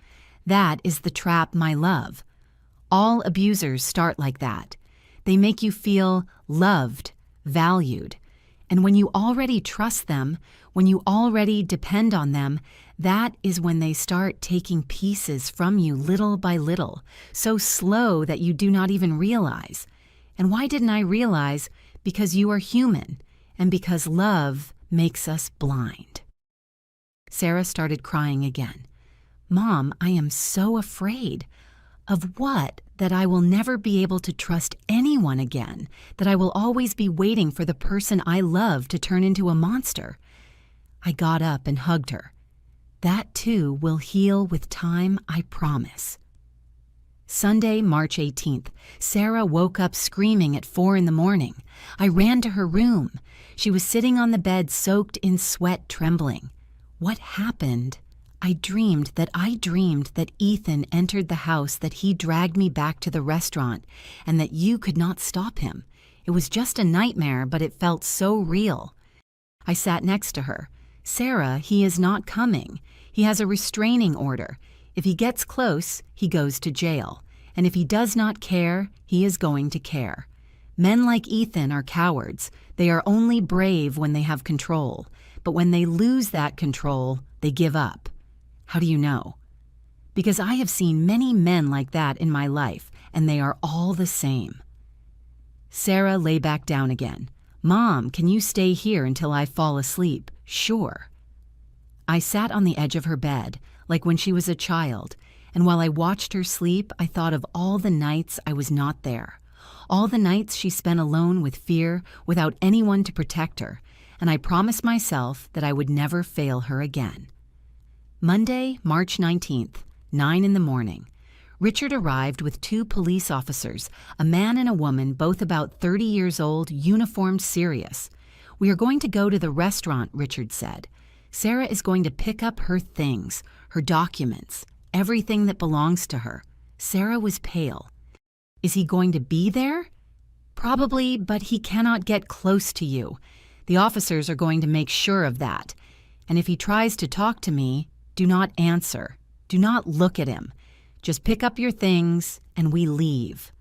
A: That is the trap, my love. All abusers start like that. They make you feel loved, valued. And when you already trust them, when you already depend on them, that is when they start taking pieces from you little by little, so slow that you do not even realize. And why didn't I realize? Because you are human, and because love makes us blind. Sarah started crying again. "Mom, I am so afraid." "Of what? That I will never be able to trust anyone again, that I will always be waiting for the person I love to turn into a monster." I got up and hugged her. "That too will heal with time, I promise." Sunday, March 18th. Sarah woke up screaming at 4 a.m. I ran to her room. She was sitting on the bed, soaked in sweat, trembling. What happened? I dreamed that Ethan entered the house, that he dragged me back to the restaurant, and that you could not stop him. It was just a nightmare, but it felt so real. I sat next to her. "Sarah, he is not coming. He has a restraining order. If he gets close, he goes to jail. And if he does not care, he is going to care. Men like Ethan are cowards. They are only brave when they have control. But when they lose that control, they give up." How do you know? Because I have seen many men like that in my life, and they are all the same. Sarah lay back down again. "Mom, can you stay here until I fall asleep?" "Sure." I sat on the edge of her bed, like when she was a child, and while I watched her sleep, I thought of all the nights I was not there. All the nights she spent alone with fear, without anyone to protect her, and I promised myself that I would never fail her again. Monday, March 19th, 9 a.m. Richard arrived with 2 police officers, a man and a woman, both about 30 years old, uniformed, serious. "We are going to go to the restaurant," Richard said. "Sarah is going to pick up her things, her documents, everything that belongs to her." Sarah was pale. "Is he going to be there?" "Probably, but he cannot get close to you. The officers are going to make sure of that. And if he tries to talk to me, do not answer. Do not look at him. Just pick up your things and we leave."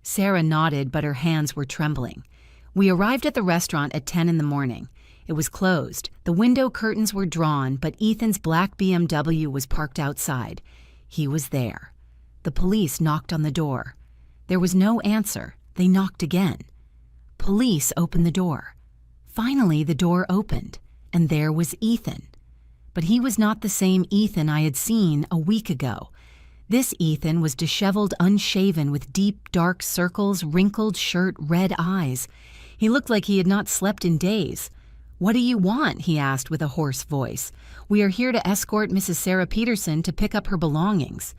A: Sarah nodded, but her hands were trembling. We arrived at the restaurant at 10 a.m. It was closed. The window curtains were drawn, but Ethan's black BMW was parked outside. He was there. The police knocked on the door. There was no answer. They knocked again. Police opened the door. Finally, the door opened, and there was Ethan. But he was not the same Ethan I had seen a week ago. This Ethan was disheveled, unshaven, with deep, dark circles, wrinkled shirt, red eyes. He looked like he had not slept in days. "What do you want?" he asked with a hoarse voice. "We are here to escort Mrs. Sarah Peterson to pick up her belongings."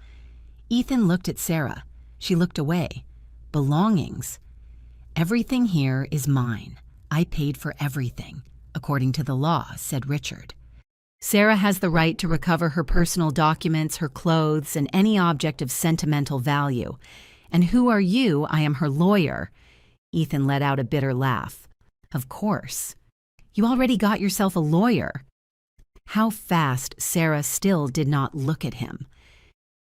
A: Ethan looked at Sarah. She looked away. Belongings? Everything here is mine. I paid for everything, according to the law, said Richard. Sarah has the right to recover her personal documents, her clothes, and any object of sentimental value. And who are you? I am her lawyer. Ethan let out a bitter laugh. Of course. You already got yourself a lawyer. How fast Sarah still did not look at him.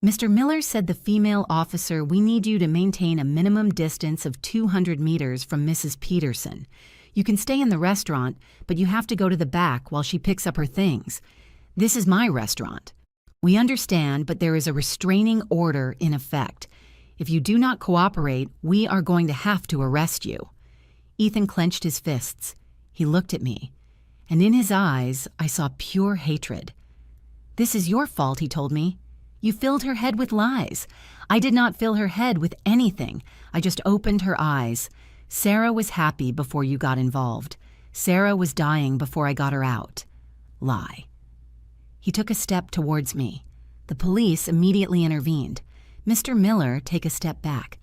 A: Mr. Miller said the female officer, we need you to maintain a minimum distance of 200 meters from Mrs. Peterson. You can stay in the restaurant, but you have to go to the back while she picks up her things. This is my restaurant. We understand, but there is a restraining order in effect. If you do not cooperate, we are going to have to arrest you. Ethan clenched his fists. He looked at me, and in his eyes I saw pure hatred. This is your fault, he told me. You filled her head with lies. I did not fill her head with anything. I just opened her eyes. Sarah was happy before you got involved. Sarah was dying before I got her out. Lie. He took a step towards me. The police immediately intervened. Mr. Miller, take a step back.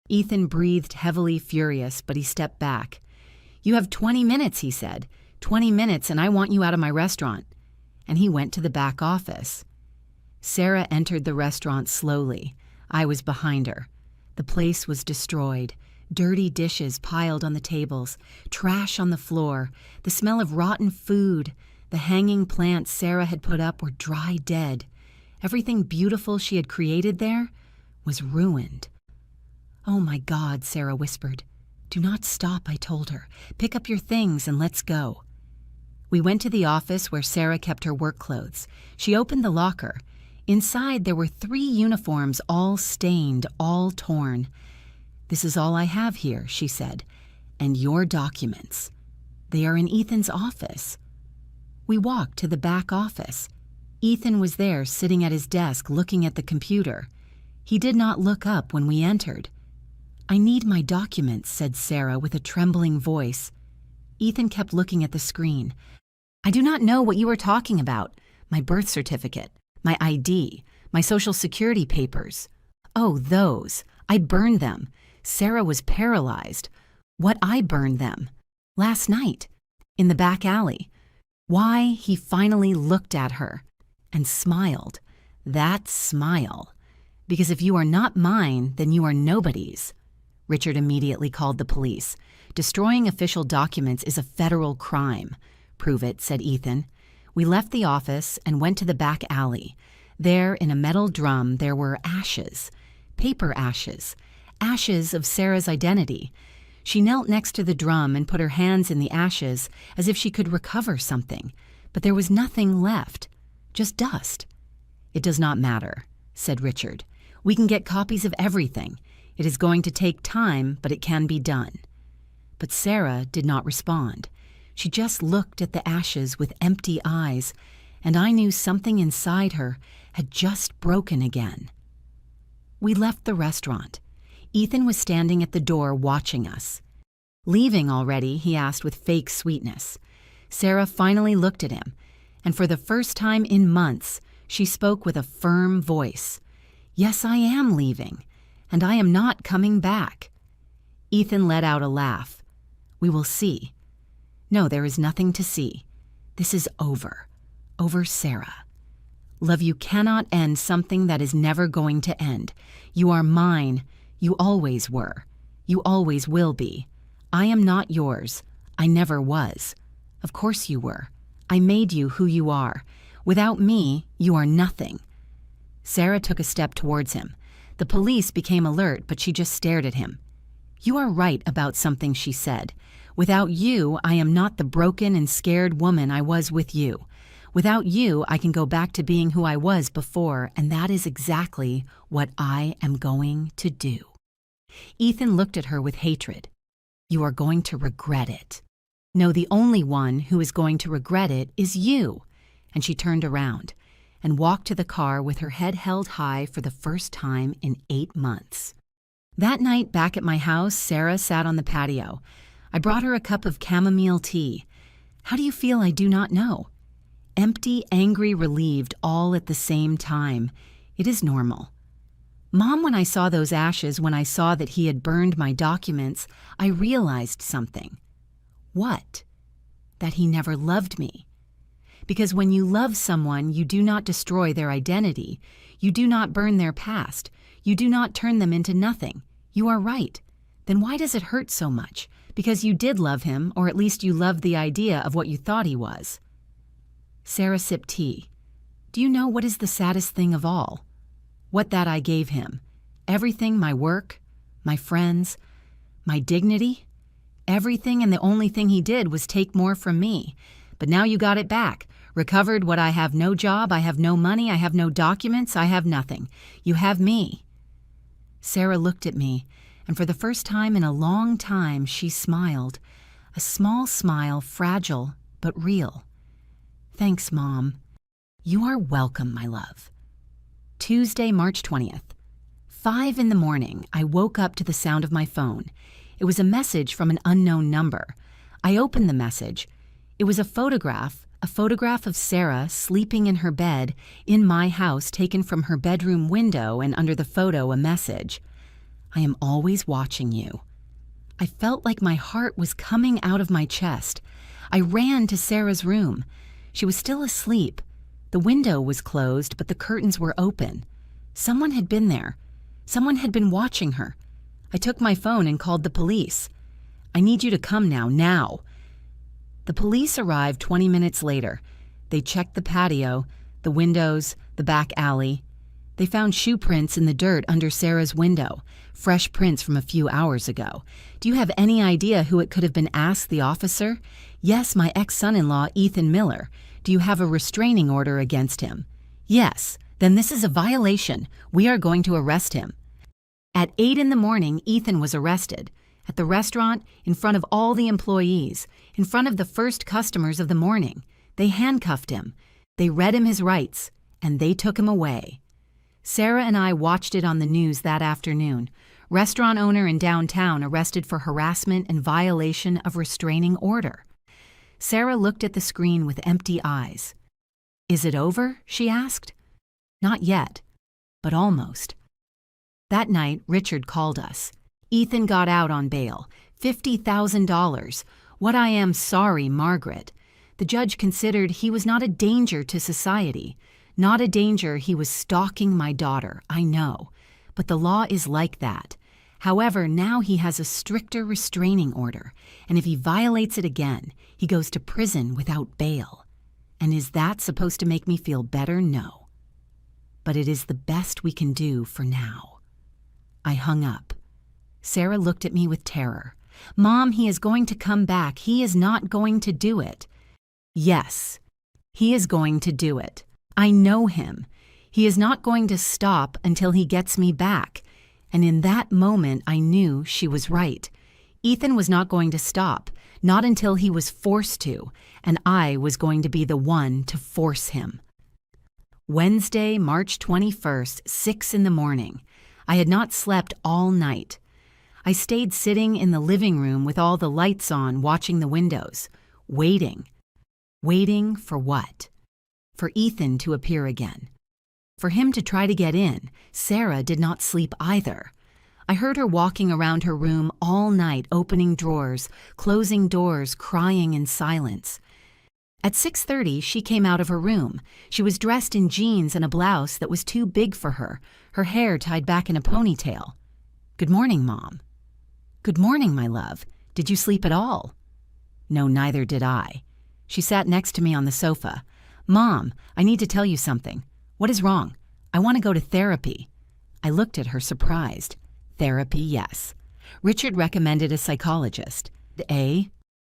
A: Ethan breathed heavily, furious, but he stepped back. You have 20 minutes, he said. 20 minutes and I want you out of my restaurant. And he went to the back office. Sarah entered the restaurant slowly. I was behind her. The place was destroyed. Dirty dishes piled on the tables, trash on the floor, the smell of rotten food. The hanging plants Sarah had put up were dry dead. Everything beautiful she had created there was ruined. Oh my God, Sarah whispered. Do not stop, I told her. Pick up your things and let's go. We went to the office where Sarah kept her work clothes. She opened the locker. Inside there were 3 uniforms, all stained, all torn. This is all I have here, she said, and your documents. They are in Ethan's office. We walked to the back office. Ethan was there sitting at his desk looking at the computer. He did not look up when we entered. I need my documents, said Sarah with a trembling voice. Ethan kept looking at the screen. I do not know what you are talking about. My birth certificate, my ID, my social security papers. Oh, those. I burned them. Sarah was paralyzed. What I burned them? Last night, in the back alley. Why, he finally looked at her and smiled. That smile. Because if you are not mine, then you are nobody's. Richard immediately called the police. Destroying official documents is a federal crime. Prove it, said Ethan. We left the office and went to the back alley. There, in a metal drum, there were ashes. Paper ashes. Ashes of Sarah's identity. She knelt next to the drum and put her hands in the ashes as if she could recover something. But there was nothing left. Just dust. It does not matter, said Richard. We can get copies of everything. It is going to take time, but it can be done. But Sarah did not respond. She just looked at the ashes with empty eyes, and I knew something inside her had just broken again. We left the restaurant. Ethan was standing at the door watching us. Leaving already, he asked with fake sweetness. Sarah finally looked at him, and for the first time in months, she spoke with a firm voice. Yes, I am leaving, and I am not coming back. Ethan let out a laugh. We will see. No, there is nothing to see. This is over. Over Sarah. Love, you cannot end something that is never going to end. You are mine. You always were. You always will be. I am not yours. I never was. Of course you were. I made you who you are. Without me, you are nothing. Sarah took a step towards him. The police became alert, but she just stared at him. You are right about something, she said. Without you, I am not the broken and scared woman I was with you. Without you, I can go back to being who I was before, and that is exactly what I am going to do. Ethan looked at her with hatred. You are going to regret it. No, the only one who is going to regret it is you. And she turned around and walked to the car with her head held high for the first time in 8 months. That night back at my house, Sarah sat on the patio. I brought her a cup of chamomile tea. How do you feel? I do not know. Empty, angry, relieved, all at the same time. It is normal. Mom, when I saw those ashes, when I saw that he had burned my documents, I realized something. What? That he never loved me. Because when you love someone, you do not destroy their identity. You do not burn their past. You do not turn them into nothing. You are right. Then why does it hurt so much? Because you did love him, or at least you loved the idea of what you thought he was. Sarah sipped tea. Do you know what is the saddest thing of all? What that I gave him. Everything, my work, my friends, my dignity. Everything, and the only thing he did was take more from me. But now you got it back. Recovered what I have: no job, I have no money, I have no documents, I have nothing. You have me. Sarah looked at me, and for the first time in a long time she smiled. A small smile, fragile but real. Thanks, Mom. You are welcome, my love. Tuesday, March 20th. 5 in the morning, I woke up to the sound of my phone. It was a message from an unknown number. I opened the message. It was a photograph of Sarah sleeping in her bed in my house, taken from her bedroom window, and under the photo a message. I am always watching you. I felt like my heart was coming out of my chest. I ran to Sarah's room. She was still asleep. The window was closed, but the curtains were open. Someone had been there. Someone had been watching her. I took my phone and called the police. I need you to come now. The police arrived 20 minutes later. They checked the patio, the windows, the back alley. They found shoe prints in the dirt under Sarah's window, fresh prints from a few hours ago. Do you have any idea who it could have been? Asked the officer. Yes, my ex-son-in-law, Ethan Miller. Do you have a restraining order against him? Yes. Then this is a violation. We are going to arrest him. At 8 in the morning, Ethan was arrested. At the restaurant, in front of all the employees, in front of the first customers of the morning. They handcuffed him. They read him his rights, and they took him away. Sarah and I watched it on the news that afternoon. Restaurant owner in downtown arrested for harassment and violation of restraining order. Sarah looked at the screen with empty eyes. Is it over? She asked. Not yet, but almost. That night, Richard called us. Ethan got out on bail, $50,000. What I am sorry, Margaret. The judge considered he was not a danger to society. Not a danger. He was stalking my daughter, I know. But the law is like that. However, now he has a stricter restraining order, and if he violates it again, he goes to prison without bail. And is that supposed to make me feel better? No. But it is the best we can do for now. I hung up. Sarah looked at me with terror. Mom, he is going to come back. He is not going to do it. Yes, he is going to do it. I know him. He is not going to stop until he gets me back. And in that moment, I knew she was right. Ethan was not going to stop, not until he was forced to, and I was going to be the one to force him. Wednesday, March 21st, 6 in the morning. I had not slept all night. I stayed sitting in the living room with all the lights on, watching the windows, waiting. Waiting for what? For Ethan to appear again. For him to try to get in. Sarah did not sleep either. I heard her walking around her room all night, opening drawers, closing doors, crying in silence. At 6:30, she came out of her room. She was dressed in jeans and a blouse that was too big for her, her hair tied back in a ponytail. Good morning, Mom. Good morning, my love. Did you sleep at all? No, neither did I. She sat next to me on the sofa. Mom, I need to tell you something. What is wrong? I want to go to therapy. I looked at her surprised. Therapy, yes. Richard recommended a psychologist.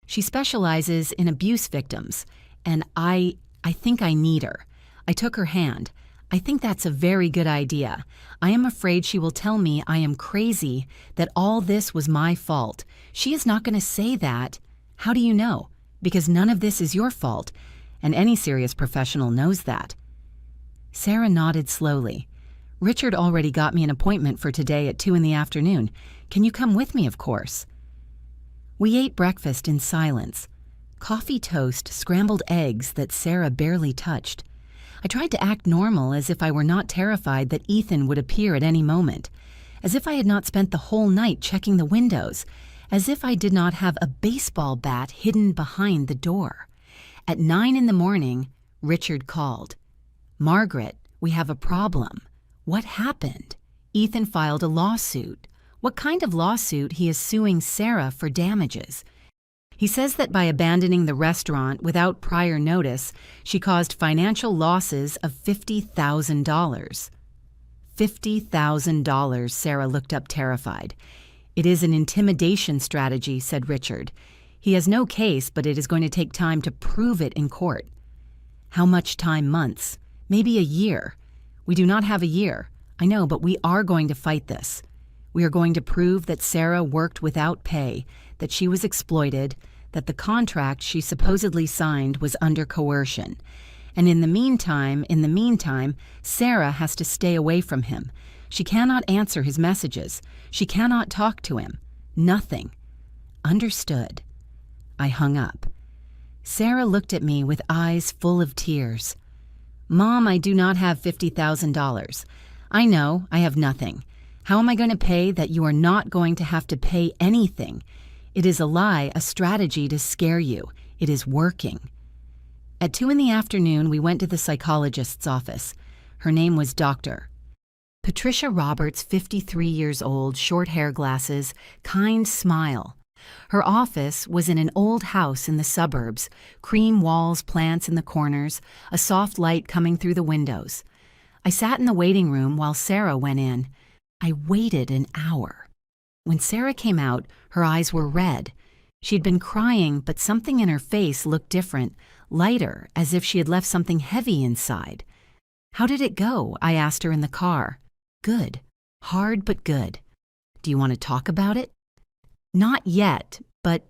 A: She specializes in abuse victims, and I think I need her. I took her hand. I think that's a very good idea. I am afraid she will tell me I am crazy, that all this was my fault. She is not going to say that. How do you know? Because none of this is your fault, and any serious professional knows that. Sarah nodded slowly. Richard already got me an appointment for today at 2 in the afternoon. Can you come with me, of course? We ate breakfast in silence. Coffee toast, scrambled eggs that Sarah barely touched. I tried to act normal, as if I were not terrified that Ethan would appear at any moment, as if I had not spent the whole night checking the windows, as if I did not have a baseball bat hidden behind the door. At 9 in the morning, Richard called. "Margaret, we have a problem." What happened? Ethan filed a lawsuit. What kind of lawsuit? He is suing Sarah for damages. He says that by abandoning the restaurant without prior notice, she caused financial losses of $50,000. $50,000, Sarah looked up terrified. "It is an intimidation strategy," said Richard. "He has no case, but it is going to take time to prove it in court." "How much time?" "Months. Maybe a year." "We do not have a year." "I know, but we are going to fight this. We are going to prove that Sarah worked without pay, that she was exploited, that the contract she supposedly signed was under coercion. And in the meantime, Sarah has to stay away from him. She cannot answer his messages. She cannot talk to him. Nothing." "Understood." I hung up. Sarah looked at me with eyes full of tears. "Mom, I do not have $50,000. I know, I have nothing. How am I going to pay that you are not going to have to pay anything? It is a lie, a strategy to scare you. It is working." At 2 in the afternoon, we went to the psychologist's office. Her name was Dr. Patricia Roberts, 53 years old, short hair, glasses, kind smile. Her office was in an old house in the suburbs, cream walls, plants in the corners, a soft light coming through the windows. I sat in the waiting room while Sarah went in. I waited an hour. When Sarah came out, her eyes were red. She had been crying, but something in her face looked different, lighter, as if she had left something heavy inside. "How did it go?" I asked her in the car. "Good. Hard, but good." "Do you want to talk about it?" "Not yet, but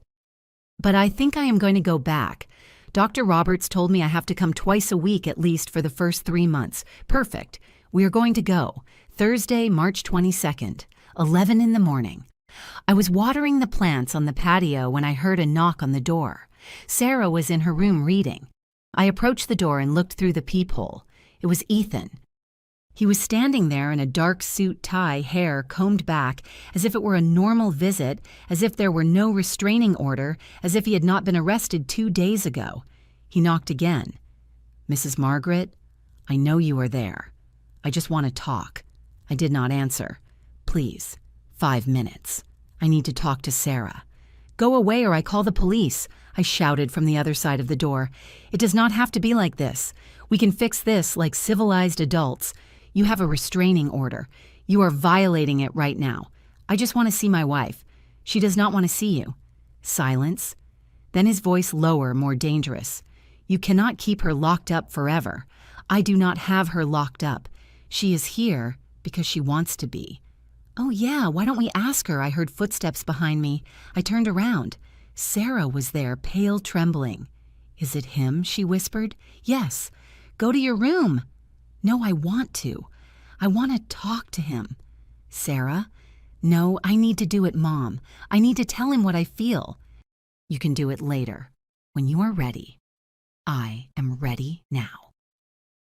A: I think I am going to go back. Dr. Roberts told me I have to come twice a week at least for the first 3 months. Perfect. We are going to go. Thursday, March 22nd, 11 in the morning. I was watering the plants on the patio when I heard a knock on the door. Sarah was in her room reading. I approached the door and looked through the peephole. It was Ethan. He was standing there in a dark suit tie, hair combed back, as if it were a normal visit, as if there were no restraining order, as if he had not been arrested 2 days ago. He knocked again. "Mrs. Margaret, I know you are there. I just want to talk." I did not answer. "Please, 5 minutes. I need to talk to Sarah." "Go away or I call the police," I shouted from the other side of the door. "It does not have to be like this. We can fix this like civilized adults. You have a restraining order. You are violating it right now. I just want to see my wife. She does not want to see you." Silence. Then his voice lower, more dangerous. "You cannot keep her locked up forever. I do not have her locked up. She is here because she wants to be." "Oh yeah, why don't we ask her?" I heard footsteps behind me. I turned around. Sarah was there, pale, trembling. "Is it him?" she whispered. "Yes. Go to your room." "No, I want to. I want to talk to him." "Sarah?" "No, I need to do it, Mom. I need to tell him what I feel." "You can do it later, when you are ready." "I am ready now."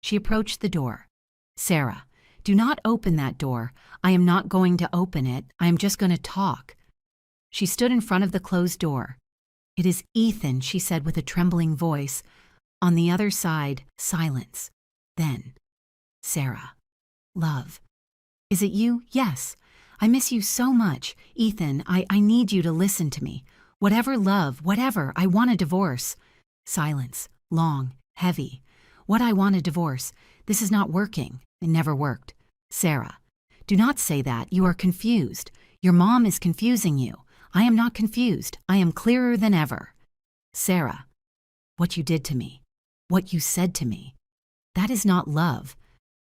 A: She approached the door. "Sarah, do not open that door. I am not going to open it. I am just going to talk." She stood in front of the closed door. "It is Ethan," she said with a trembling voice. On the other side, silence. Then, "Sarah, love. Is it you?" "Yes. I miss you so much. Ethan, I need you to listen to me. Whatever, love, whatever. I want a divorce." Silence, long, heavy. "What, I want a divorce? This is not working. It never worked." "Sarah, do not say that. You are confused. Your mom is confusing you. I am not confused. I am clearer than ever." "Sarah, what you did to me, what you said to me, that is not love.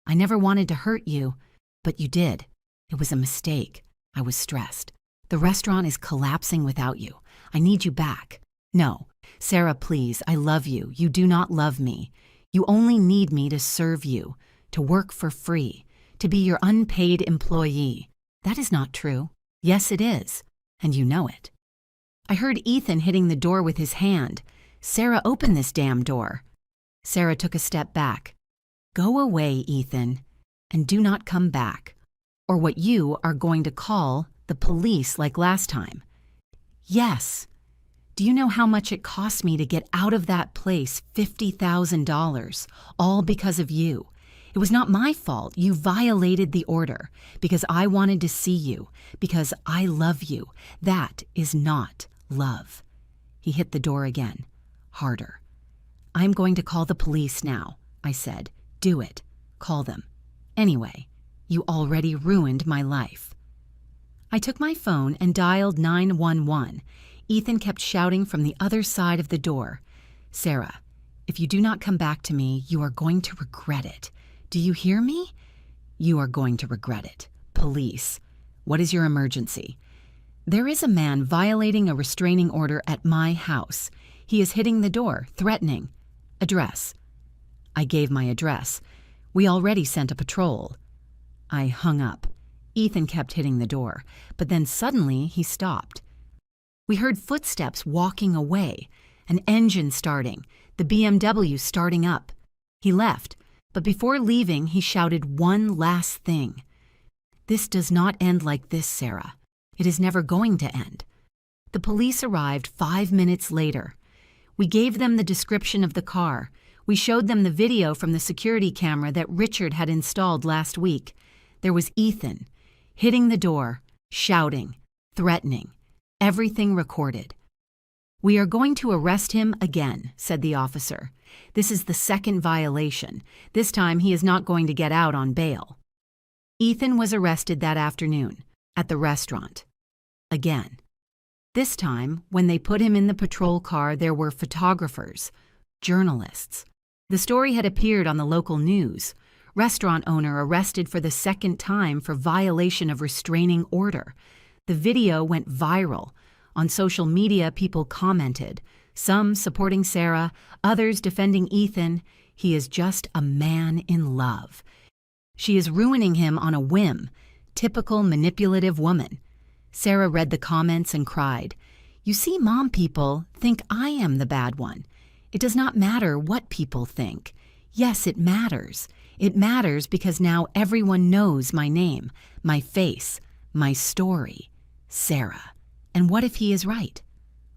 A: I never wanted to hurt you, but you did. It was a mistake. I was stressed. The restaurant is collapsing without you. I need you back." "No. Sarah, please, I love you. You do not love me. You only need me to serve you, to work for free, to be your unpaid employee." "That is not true." "Yes, it is. And you know it." I heard Ethan hitting the door with his hand. "Sarah, open this damn door." Sarah took a step back. Go away, Ethan, and do not come back, or what you are going to call the police like last time. Yes. Do you know how much it cost me to get out of that place? $50,000, all because of you. It was not my fault. You violated the order because I wanted to see you, because I love you. That is not love. He hit the door again, harder. I'm going to call the police now, I said. Do it. Call them. Anyway, you already ruined my life. I took my phone and dialed 911. Ethan kept shouting from the other side of the door, Sarah, if you do not come back to me, you are going to regret it. Do you hear me? You are going to regret it. Police. What is your emergency? There is a man violating a restraining order at my house. He is hitting the door, threatening. Address. I gave my address. We already sent a patrol. I hung up. Ethan kept hitting the door, but then suddenly he stopped. We heard footsteps walking away, an engine starting, the BMW starting up. He left, but before leaving, he shouted one last thing. This does not end like this, Sarah. It is never going to end. The police arrived 5 minutes later. We gave them the description of the car. We showed them the video from the security camera that Richard had installed last week. There was Ethan, hitting the door, shouting, threatening. Everything recorded. We are going to arrest him again, said the officer. This is the second violation. This time he is not going to get out on bail. Ethan was arrested that afternoon at the restaurant. Again. This time, when they put him in the patrol car, there were photographers, journalists. The story had appeared on the local news. Restaurant owner arrested for the second time for violation of restraining order. The video went viral. On social media, people commented, some supporting Sarah, others defending Ethan. He is just a man in love. She is ruining him on a whim. Typical manipulative woman. Sarah read the comments and cried, You see, mom people think I am the bad one. It does not matter what people think. Yes, it matters. It matters because now everyone knows my name, my face, my story. Sarah. And what if he is right?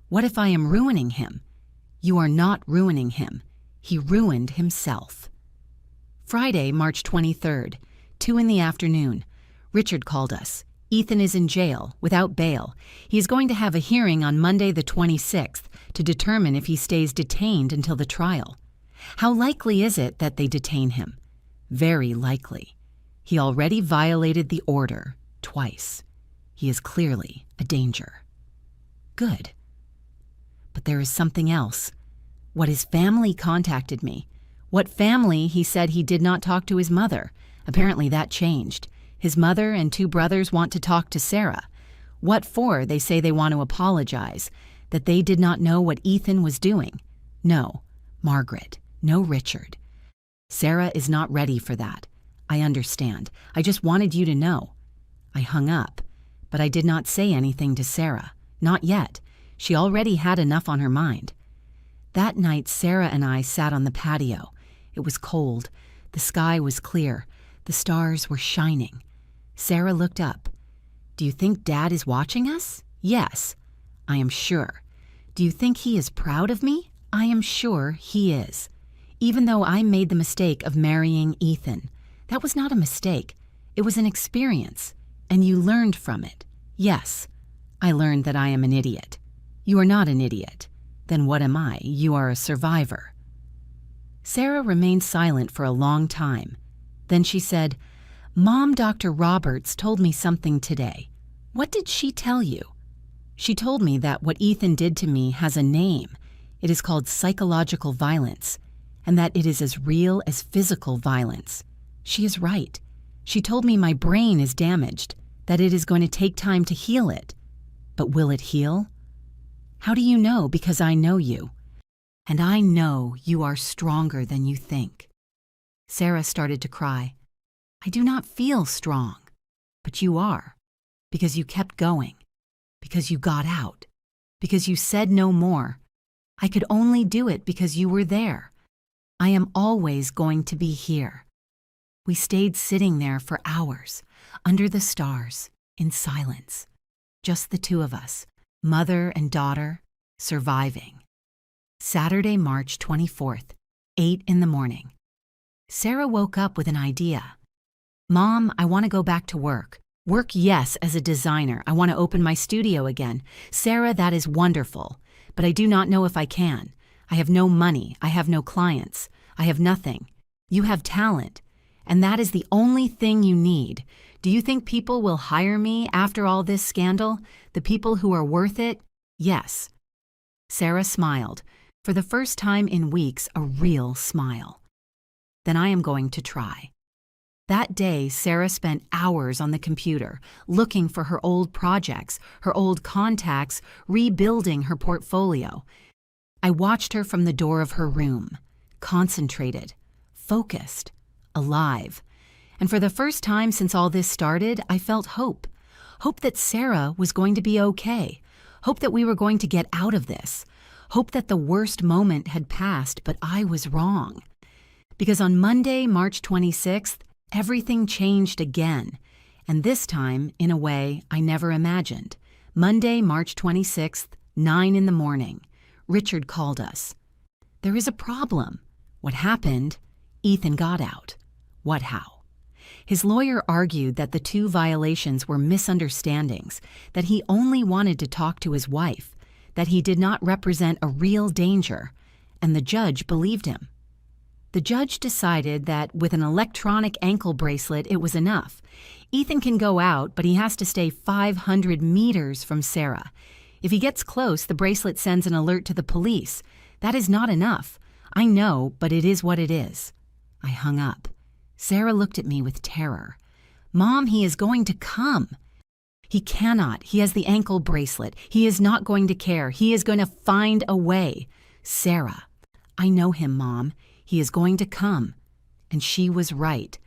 A: What if I am ruining him? You are not ruining him. He ruined himself. Friday, March 23rd, 2 in the afternoon. Richard called us. Ethan is in jail, without bail. He is going to have a hearing on Monday the 26th to determine if he stays detained until the trial. How likely is it that they detain him? Very likely. He already violated the order twice. He is clearly a danger. Good. But there is something else. What his family contacted me. What family? He said he did not talk to his mother. Apparently that changed. His mother and 2 brothers want to talk to Sarah. What for? They say they want to apologize. That they did not know what Ethan was doing. No, Margaret. No, Richard. Sarah is not ready for that. I understand. I just wanted you to know. I hung up. But I did not say anything to Sarah. Not yet. She already had enough on her mind. That night, Sarah and I sat on the patio. It was cold. The sky was clear. The stars were shining. Sarah looked up. Do you think Dad is watching us? Yes. I am sure. Do you think he is proud of me? I am sure he is. Even though I made the mistake of marrying Ethan. That was not a mistake. It was an experience. And you learned from it. Yes, I learned that I am an idiot. You are not an idiot. Then what am I? You are a survivor. Sarah remained silent for a long time. Then she said, Mom, Dr. Roberts told me something today. What did she tell you? She told me that what Ethan did to me has a name. It is called psychological violence, and that it is as real as physical violence. She is right. She told me my brain is damaged, that it is going to take time to heal it. But will it heal? How do you know? Because I know you. And I know you are stronger than you think. Sarah started to cry. I do not feel strong, but you are, because you kept going, because you got out, because you said no more. I could only do it because you were there. I am always going to be here. We stayed sitting there for hours, under the stars, in silence. Just the two of us, mother and daughter, surviving. Saturday, March 24th, 8 in the morning. Sarah woke up with an idea. "Mom, I want to go back to work. Work, yes, as a designer. I want to open my studio again. Sarah, that is wonderful. But I do not know if I can. I have no money. I have no clients. I have nothing. You have talent. And that is the only thing you need. Do you think people will hire me after all this scandal? The people who are worth it? Yes." Sarah smiled. For the first time in weeks, a real smile. "Then I am going to try." That day, Sarah spent hours on the computer, looking for her old projects, her old contacts, rebuilding her portfolio. I watched her from the door of her room, concentrated, focused, alive. And for the first time since all this started, I felt hope. Hope that Sarah was going to be okay. Hope that we were going to get out of this. Hope that the worst moment had passed, but I was wrong. Because on Monday, March 26th, everything changed again. And this time, in a way I never imagined. Monday, March 26th, 9 in the morning. Richard called us. "There is a problem." What happened? Ethan got out. What how? His lawyer argued that the two violations were misunderstandings, that he only wanted to talk to his wife, that he did not represent a real danger, and the judge believed him. The judge decided that with an electronic ankle bracelet it was enough. Ethan can go out, but he has to stay 500 meters from Sarah. If he gets close, the bracelet sends an alert to the police. That is not enough. I know, but it is what it is. I hung up. Sarah looked at me with terror. "Mom, he is going to come." "He cannot. He has the ankle bracelet. He is not going to care. He is going to find a way." "Sarah, I know him, Mom. He is going to come." And she was right.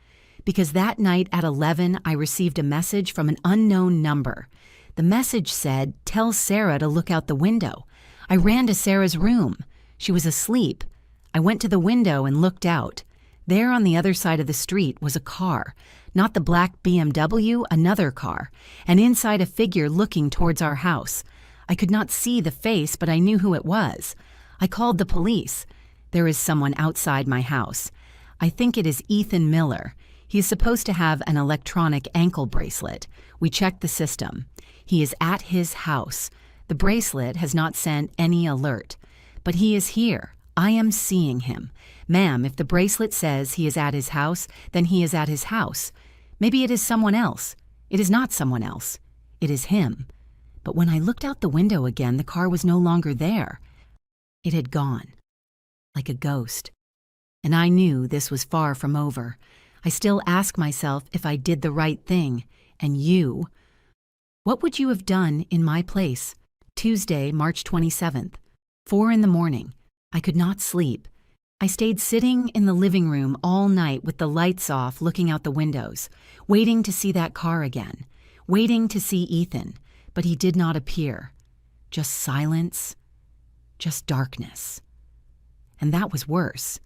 A: Because that night at 11, I received a message from an unknown number. The message said, "Tell Sarah to look out the window." I ran to Sarah's room. She was asleep. I went to the window and looked out. There on the other side of the street was a car. Not the black BMW, another car. And inside a figure looking towards our house. I could not see the face, but I knew who it was. I called the police. There is someone outside my house. I think it is Ethan Miller. He is supposed to have an electronic ankle bracelet. We checked the system. He is at his house. The bracelet has not sent any alert. But he is here. I am seeing him. Ma'am, if the bracelet says he is at his house, then he is at his house. Maybe it is someone else. It is not someone else. It is him. But when I looked out the window again, the car was no longer there. It had gone. Like a ghost. And I knew this was far from over. I still ask myself if I did the right thing. And you? What would you have done in my place? Tuesday, March 27th, 4 in the morning. I could not sleep. I stayed sitting in the living room all night with the lights off, looking out the windows, waiting to see that car again, waiting to see Ethan, but he did not appear. Just silence, just darkness. And that was worse,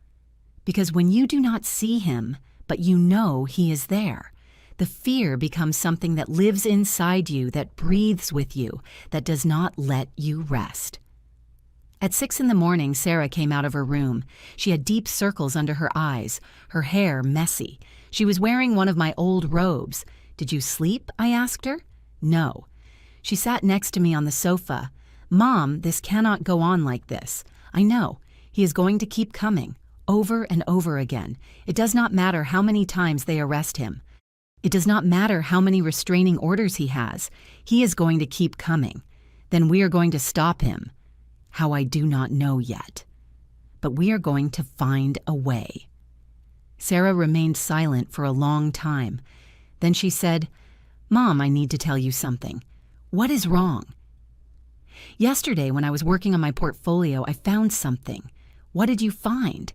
A: because when you do not see him, but you know he is there, the fear becomes something that lives inside you, that breathes with you, that does not let you rest. At 6 in the morning, Sarah came out of her room. She had deep circles under her eyes, her hair messy. She was wearing one of my old robes. "Did you sleep?" I asked her. "No." She sat next to me on the sofa. "Mom, this cannot go on like this. I know. He is going to keep coming, over and over again. It does not matter how many times they arrest him. It does not matter how many restraining orders he has. He is going to keep coming. Then we are going to stop him. How I do not know yet. But we are going to find a way." Sarah remained silent for a long time. Then she said, "Mom, I need to tell you something. What is wrong?" "Yesterday, when I was working on my portfolio, I found something." "What did you find?"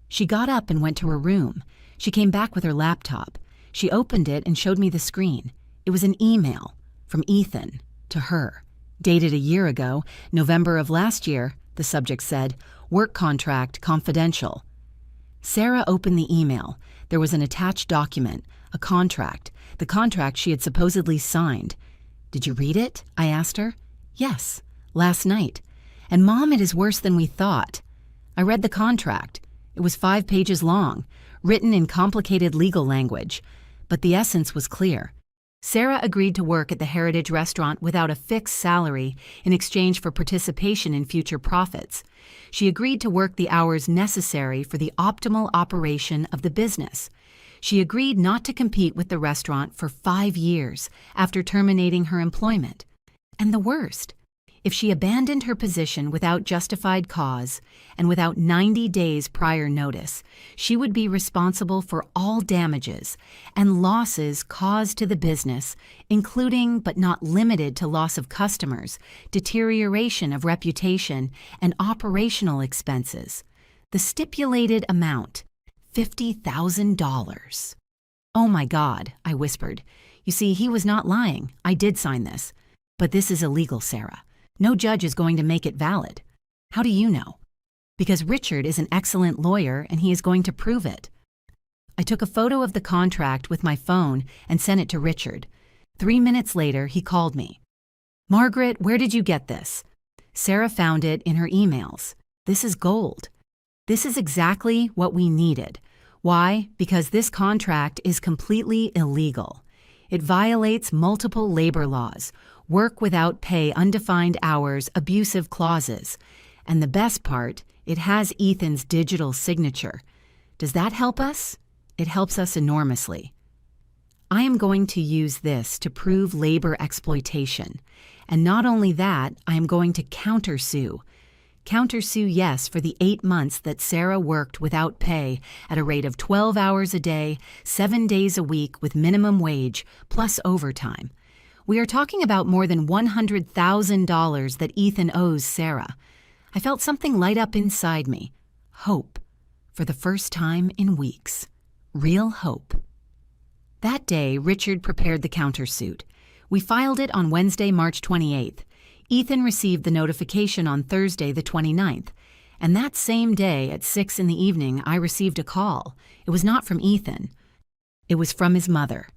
A: She got up and went to her room. She came back with her laptop. She opened it and showed me the screen. It was an email from Ethan to her. Dated a year ago, November of last year, the subject said, "Work contract confidential." Sarah opened the email. There was an attached document, a contract, the contract she had supposedly signed. "Did you read it?" I asked her. "Yes, last night. And Mom, it is worse than we thought." I read the contract. It was 5 pages long, written in complicated legal language, but the essence was clear. Sarah agreed to work at the Heritage Restaurant without a fixed salary in exchange for participation in future profits. She agreed to work the hours necessary for the optimal operation of the business. She agreed not to compete with the restaurant for 5 years after terminating her employment. And the worst, if she abandoned her position without justified cause and without 90 days prior notice, she would be responsible for all damages and losses caused to the business, including but not limited to loss of customers, deterioration of reputation, and operational expenses. The stipulated amount, $50,000. "Oh my God," I whispered. "You see, he was not lying. I did sign this. But this is illegal, Sarah. No judge is going to make it valid." "How do you know?" "Because Richard is an excellent lawyer and he is going to prove it." I took a photo of the contract with my phone and sent it to Richard. 3 minutes later, he called me. "Margaret, where did you get this?" "Sarah found it in her emails. This is gold. This is exactly what we needed. Why? Because this contract is completely illegal. It violates multiple labor laws, work without pay, undefined hours, abusive clauses. And the best part, it has Ethan's digital signature. Does that help us? It helps us enormously. I am going to use this to prove labor exploitation. And not only that, I am going to countersue. Countersue, yes, for the 8 months that Sarah worked without pay at a rate of 12 hours a day, 7 days a week with minimum wage, plus overtime. We are talking about more than $100,000 that Ethan owes Sarah. I felt something light up inside me. Hope. For the first time in weeks. Real hope. That day, Richard prepared the countersuit. We filed it on Wednesday, March 28th. Ethan received the notification on Thursday, the 29th. And that same day, at 6 in the evening, I received a call. It was not from Ethan. It was from his mother,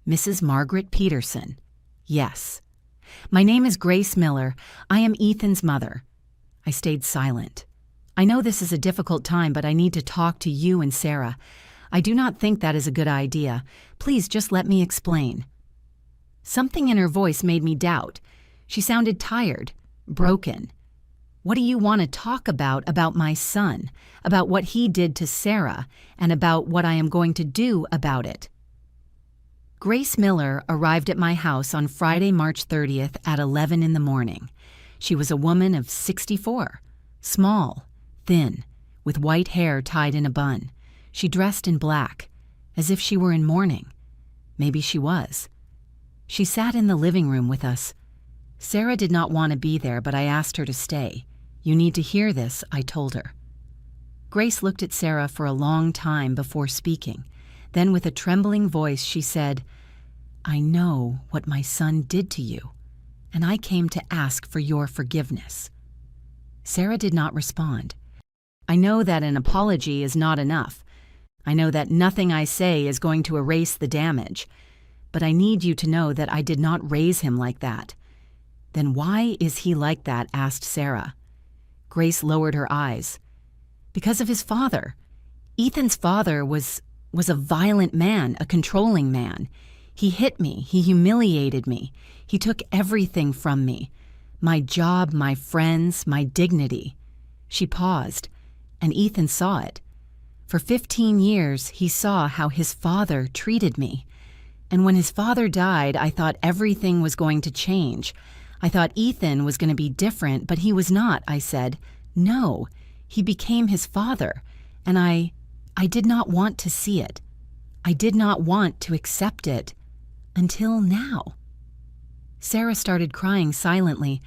A: Mrs. Margaret Peterson. Yes. "My name is Grace Miller. I am Ethan's mother." I stayed silent. "I know this is a difficult time, but I need to talk to you and Sarah. I do not think that is a good idea. Please just let me explain." Something in her voice made me doubt. She sounded tired, broken. "What do you want to talk about my son, about what he did to Sarah, and about what I am going to do about it?" Grace Miller arrived at my house on Friday, March 30th at 11 in the morning. She was a woman of 64, small, thin, with white hair tied in a bun. She dressed in black, as if she were in mourning. Maybe she was. She sat in the living room with us. Sarah did not want to be there, but I asked her to stay. "You need to hear this," I told her. Grace looked at Sarah for a long time before speaking. Then with a trembling voice, she said, "I know what my son did to you, and I came to ask for your forgiveness." Sarah did not respond. I know that an apology is not enough. I know that nothing I say is going to erase the damage. But I need you to know that I did not raise him like that. "Then why is he like that?" asked Sarah. Grace lowered her eyes. "Because of his father. Ethan's father was a violent man, a controlling man. He hit me, he humiliated me, he took everything from me. My job, my friends, my dignity." She paused, and Ethan saw it. For 15 years, he saw how his father treated me. And when his father died, I thought everything was going to change. I thought Ethan was going to be different, but he was not, I said. No, he became his father, and I did not want to see it. I did not want to accept it until now. Sarah started crying silently.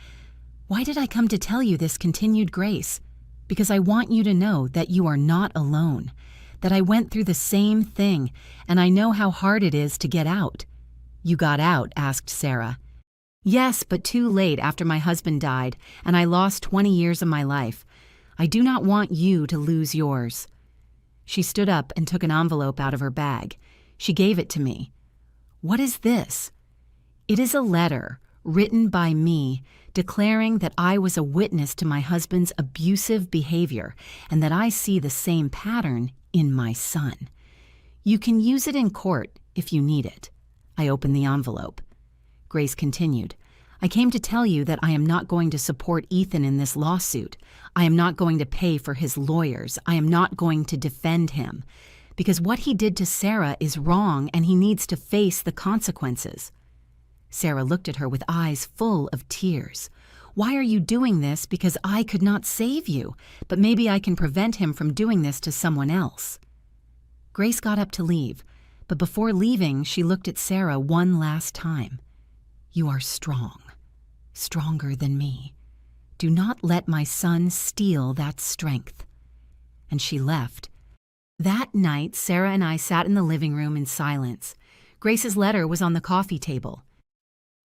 A: "Why did I come to tell you this?" continued Grace. "Because I want you to know that you are not alone, that I went through the same thing, and I know how hard it is to get out." "You got out?" asked Sarah. "Yes, but too late after my husband died, and I lost 20 years of my life. I do not want you to lose yours." She stood up and took an envelope out of her bag. She gave it to me. "What is this?" "It is a letter written by me declaring that I was a witness to my husband's abusive behavior and that I see the same pattern in my son. You can use it in court if you need it." I opened the envelope. Grace continued, "I came to tell you that I am not going to support Ethan in this lawsuit. I am not going to pay for his lawyers. I am not going to defend him. Because what he did to Sarah is wrong and he needs to face the consequences." Sarah looked at her with eyes full of tears. "Why are you doing this? Because I could not save you, but maybe I can prevent him from doing this to someone else." Grace got up to leave, but before leaving, she looked at Sarah one last time. "You are strong, stronger than me. Do not let my son steal that strength." And she left. That night, Sarah and I sat in the living room in silence. Grace's letter was on the coffee table.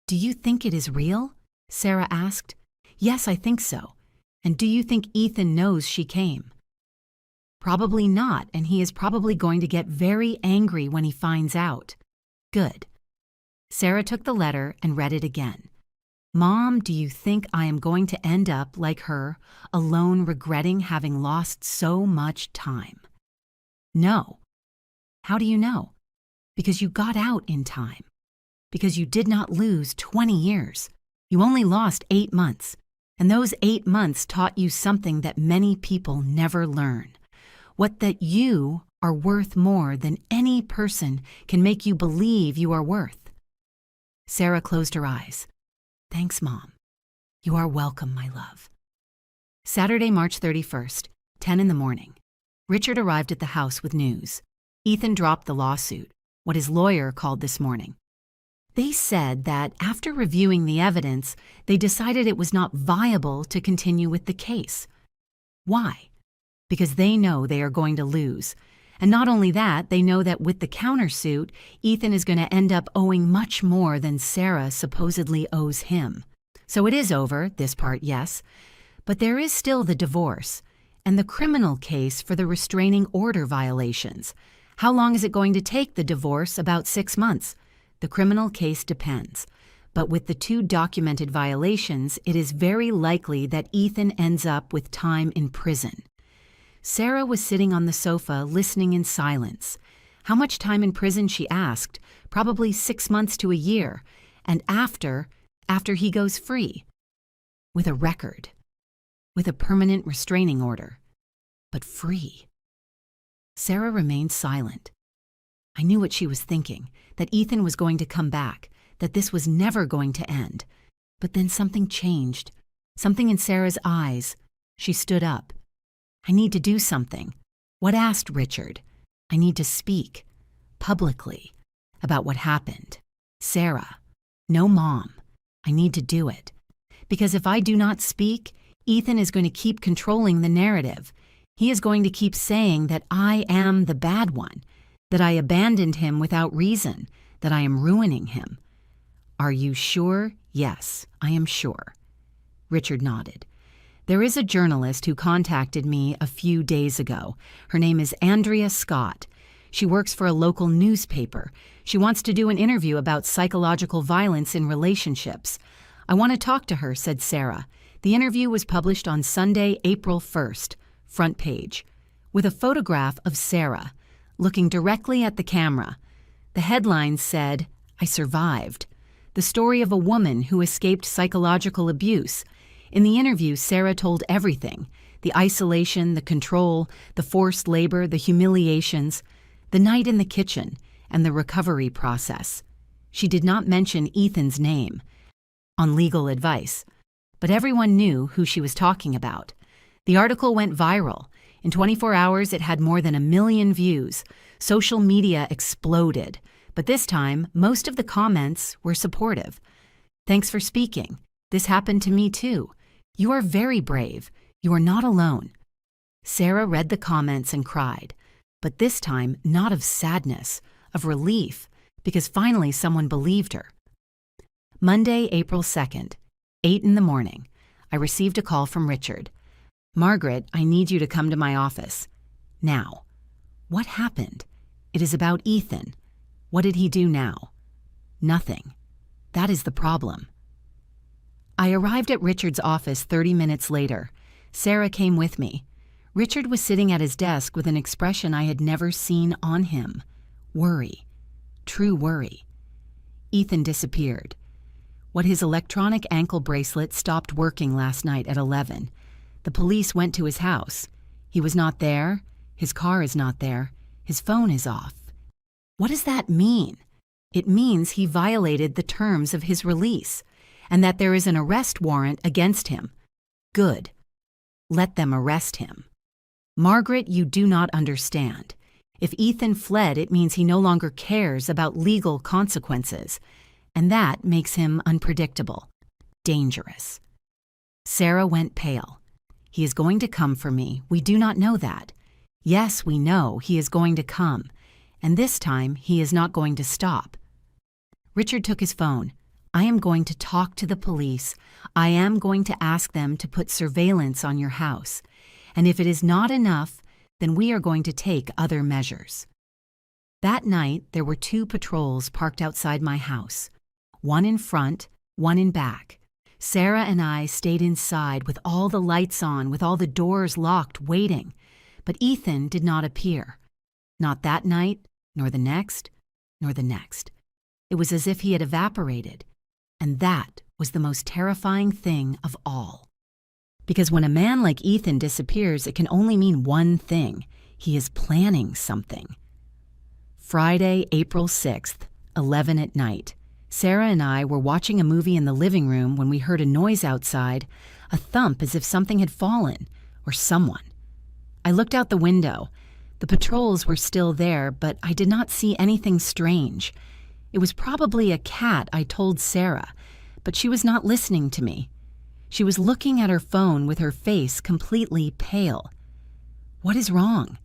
A: "Do you think it is real?" Sarah asked. "Yes, I think so. And do you think Ethan knows she came?" "Probably not, and he is probably going to get very angry when he finds out." "Good." Sarah took the letter and read it again. "Mom, do you think I am going to end up like her, alone regretting having lost so much time?" "No." "How do you know?" "Because you got out in time. Because you did not lose 20 years. You only lost 8 months. And those 8 months taught you something that many people never learn. What that you are worth more than any person can make you believe you are worth." Sarah closed her eyes. "Thanks, Mom. You are welcome, my love." Saturday, March 31st, 10 in the morning. Richard arrived at the house with news. Ethan dropped the lawsuit, what his lawyer called this morning. They said that after reviewing the evidence, they decided it was not viable to continue with the case. Why? Because they know they are going to lose. And not only that, they know that with the countersuit, Ethan is going to end up owing much more than Sarah supposedly owes him. So it is over, this part, yes. But there is still the divorce and the criminal case for the restraining order violations. How long is it going to take the divorce? About 6 months. The criminal case depends. But with the 2 documented violations, it is very likely that Ethan ends up with time in prison. Sarah was sitting on the sofa listening in silence. How much time in prison, she asked. Probably 6 months to a year. And after he goes free. With a record. With a permanent restraining order. But free. Sarah remained silent. I knew what she was thinking, that Ethan was going to come back, that this was never going to end. But then something changed. Something in Sarah's eyes. She stood up. "I need to do something." "What?" asked Richard. "I need to speak. Publicly. About what happened. Sarah. No, Mom. I need to do it. Because if I do not speak, Ethan is going to keep controlling the narrative. He is going to keep saying that I am the bad one, that I abandoned him without reason, that I am ruining him." "Are you sure?" "Yes, I am sure." Richard nodded. "There is a journalist who contacted me a few days ago. Her name is Andrea Scott. She works for a local newspaper. She wants to do an interview about psychological violence in relationships. I want to talk to her," said Sarah. The interview was published on Sunday, April 1st, front page, with a photograph of Sarah, looking directly at the camera. The headline said, "I survived. The story of a woman who escaped psychological abuse." In the interview, Sarah told everything: the isolation, the control, the forced labor, the humiliations, the night in the kitchen, and the recovery process. She did not mention Ethan's name, on legal advice, but everyone knew who she was talking about. The article went viral. In 24 hours, it had more than 1 million views. Social media exploded. But this time, most of the comments were supportive. "Thanks for speaking. This happened to me too. You are very brave. You are not alone." Sarah read the comments and cried, but this time not of sadness, of relief, because finally someone believed her. Monday, April 2nd, 8 in the morning. I received a call from Richard. "Margaret, I need you to come to my office. Now." What happened? It is about Ethan. What did he do now? Nothing. That is the problem. I arrived at Richard's office 30 minutes later. Sarah came with me. Richard was sitting at his desk with an expression I had never seen on him. Worry. True worry. Ethan disappeared. What his electronic ankle bracelet stopped working last night at 11. The police went to his house. He was not there. His car is not there. His phone is off. What does that mean? It means he violated the terms of his release, and that there is an arrest warrant against him. Good. Let them arrest him. Margaret, you do not understand. If Ethan fled, it means he no longer cares about legal consequences, and that makes him unpredictable, dangerous. Sarah went pale. He is going to come for me. We do not know that. Yes, we know he is going to come, and this time he is not going to stop. Richard took his phone. I am going to talk to the police. I am going to ask them to put surveillance on your house. And if it is not enough, then we are going to take other measures. That night, there were 2 patrols parked outside my house. One in front, one in back. Sarah and I stayed inside with all the lights on, with all the doors locked, waiting. But Ethan did not appear. Not that night, nor the next, nor the next. It was as if he had evaporated. And that was the most terrifying thing of all. Because when a man like Ethan disappears, it can only mean one thing. He is planning something. Friday, April 6th, 11 at night. Sarah and I were watching a movie in the living room when we heard a noise outside, a thump as if something had fallen, or someone. I looked out the window. The patrols were still there, but I did not see anything strange. It was probably a cat, I told Sarah, but she was not listening to me. She was looking at her phone with her face completely pale. What is wrong?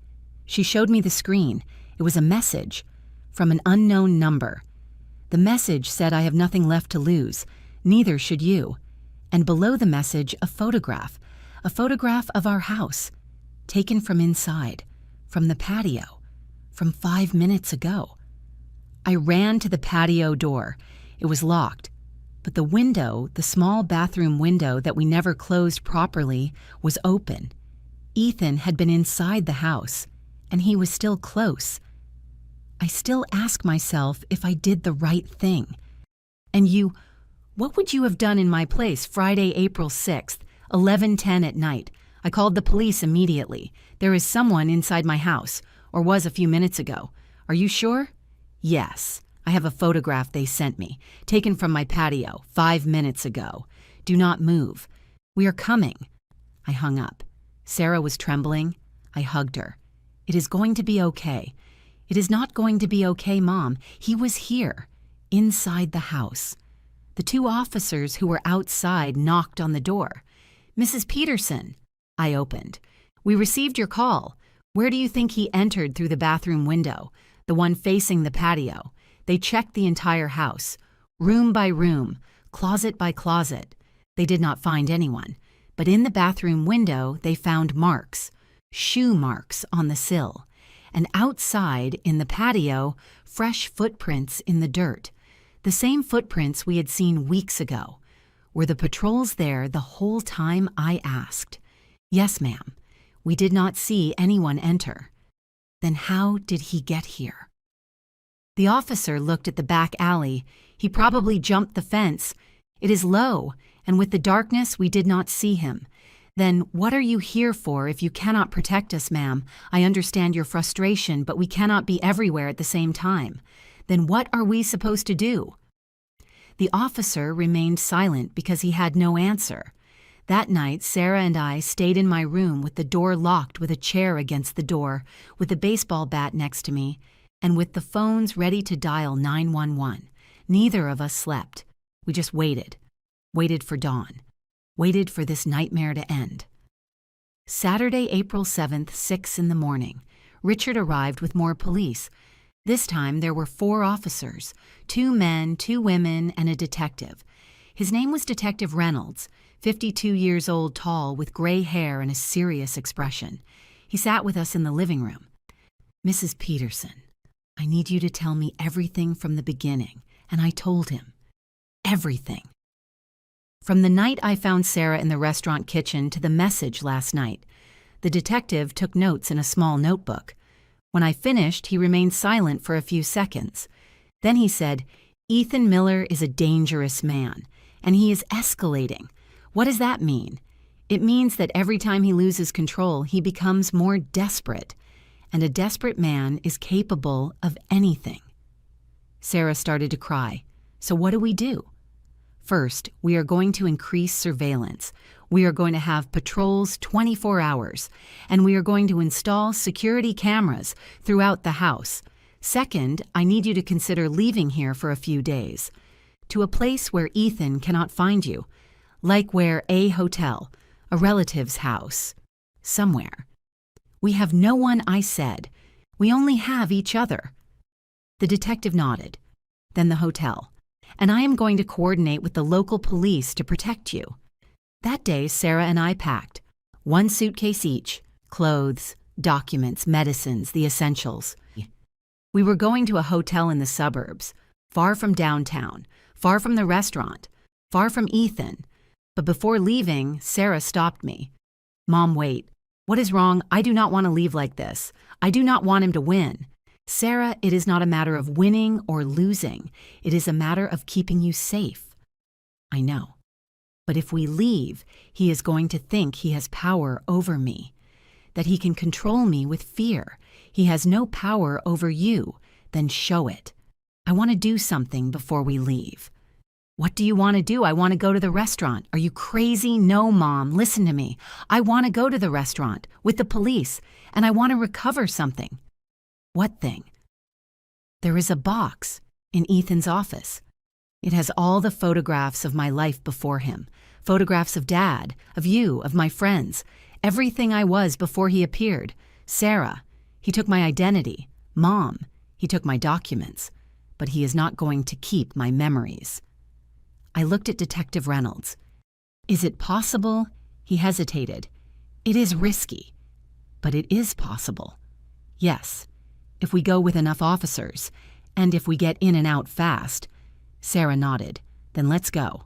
A: She showed me the screen. It was a message from an unknown number. The message said, I have nothing left to lose. Neither should you. And below the message, a photograph of our house, taken from inside, from the patio, from 5 minutes ago. I ran to the patio door. It was locked. But the window, the small bathroom window that we never closed properly, was open. Ethan had been inside the house, and he was still close. I still ask myself if I did the right thing. And you, what would you have done in my place Friday, April 6th, 11:10 at night? I called the police immediately. There is someone inside my house, or was a few minutes ago. Are you sure? Yes. I have a photograph they sent me, taken from my patio 5 minutes ago. Do not move. We are coming. I hung up. Sarah was trembling. I hugged her. It is going to be okay. It is not going to be okay, Mom. He was here, inside the house. The 2 officers who were outside knocked on the door. Mrs. Peterson, I opened. We received your call. Where do you think he entered through the bathroom window, the one facing the patio? They checked the entire house, room by room, closet by closet. They did not find anyone, but in the bathroom window they found marks, shoe marks on the sill, and outside in the patio, fresh footprints in the dirt, the same footprints we had seen weeks ago. Were the patrols there the whole time? I asked. Yes, ma'am. We did not see anyone enter. Then how did he get here? The officer looked at the back alley. He probably jumped the fence. It is low, and with the darkness we did not see him. Then what are you here for if you cannot protect us, ma'am? I understand your frustration, but we cannot be everywhere at the same time. Then what are we supposed to do? The officer remained silent because he had no answer. That night, Sarah and I stayed in my room with the door locked, with a chair against the door, with a baseball bat next to me, and with the phones ready to dial 911. Neither of us slept. We just waited for dawn, waited for this nightmare to end. Saturday, April 7th, 6 in the morning. Richard arrived with more police. This time there were 4 officers, 2 men, 2 women, and a detective. His name was Detective Reynolds, 52 years old, tall, with gray hair and a serious expression. He sat with us in the living room. "Mrs. Peterson, I need you to tell me everything from the beginning." And I told him. Everything. From the night I found Sarah in the restaurant kitchen to the message last night, the detective took notes in a small notebook. When I finished, he remained silent for a few seconds. Then he said, "Ethan Miller is a dangerous man, and he is escalating." What does that mean? It means that every time he loses control, he becomes more desperate, and a desperate man is capable of anything. Sarah started to cry. So what do we do? First, we are going to increase surveillance. We are going to have patrols 24 hours, and we are going to install security cameras throughout the house. Second, I need you to consider leaving here for a few days, to a place where Ethan cannot find you, like where a hotel, a relative's house, somewhere. We have no one, I said. We only have each other. The detective nodded. Then the hotel. And I am going to coordinate with the local police to protect you. That day, Sarah and I packed 1 suitcase each, clothes, documents, medicines, the essentials. We were going to a hotel in the suburbs, far from downtown, far from the restaurant, far from Ethan. But before leaving, Sarah stopped me. "Mom, wait. What is wrong? I do not want to leave like this. I do not want him to win." "Sarah, it is not a matter of winning or losing. It is a matter of keeping you safe." "I know. But if we leave, he is going to think he has power over me, that he can control me with fear. He has no power over you. Then show it. I want to do something before we leave." "What do you want to do?" "I want to go to the restaurant." "Are you crazy?" "No, Mom, listen to me. I want to go to the restaurant with the police, and I want to recover something." "What thing?" "There is a box in Ethan's office. It has all the photographs of my life before him, photographs of Dad, of you, of my friends, everything I was before he appeared. Sarah, he took my identity. Mom, he took my documents, but he is not going to keep my memories." I looked at Detective Reynolds. "Is it possible?" He hesitated. "It is risky, but it is possible. Yes, if we go with enough officers, and if we get in and out fast." Sarah nodded. "Then let's go."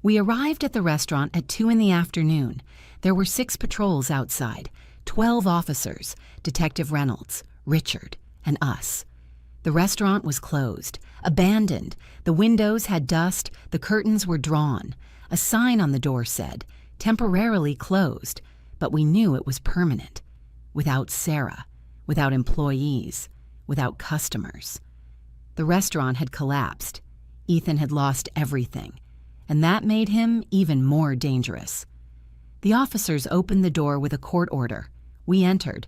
A: We arrived at the restaurant at 2 in the afternoon. There were 6 patrols outside, 12 officers, Detective Reynolds, Richard, and us. The restaurant was closed, abandoned. The windows had dust, the curtains were drawn. A sign on the door said, "Temporarily closed," but we knew it was permanent. Without Sarah, without employees, without customers. The restaurant had collapsed. Ethan had lost everything, and that made him even more dangerous. The officers opened the door with a court order. We entered.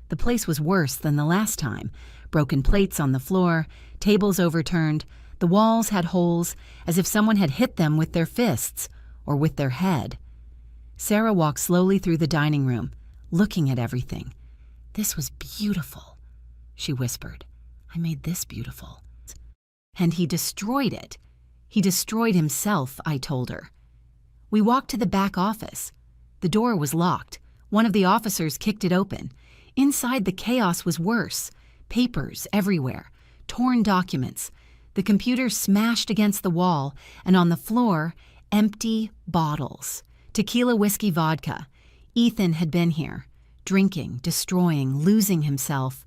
A: The place was worse than the last time. Broken plates on the floor, tables overturned. The walls had holes, as if someone had hit them with their fists or with their head. Sarah walked slowly through the dining room, looking at everything. "This was beautiful," she whispered. "I made this beautiful." "And he destroyed it. He destroyed himself," I told her. We walked to the back office. The door was locked. One of the officers kicked it open. Inside, the chaos was worse. Papers everywhere, torn documents. The computer smashed against the wall, and on the floor, empty bottles. Tequila, whiskey, vodka. Ethan had been here, drinking, destroying, losing himself.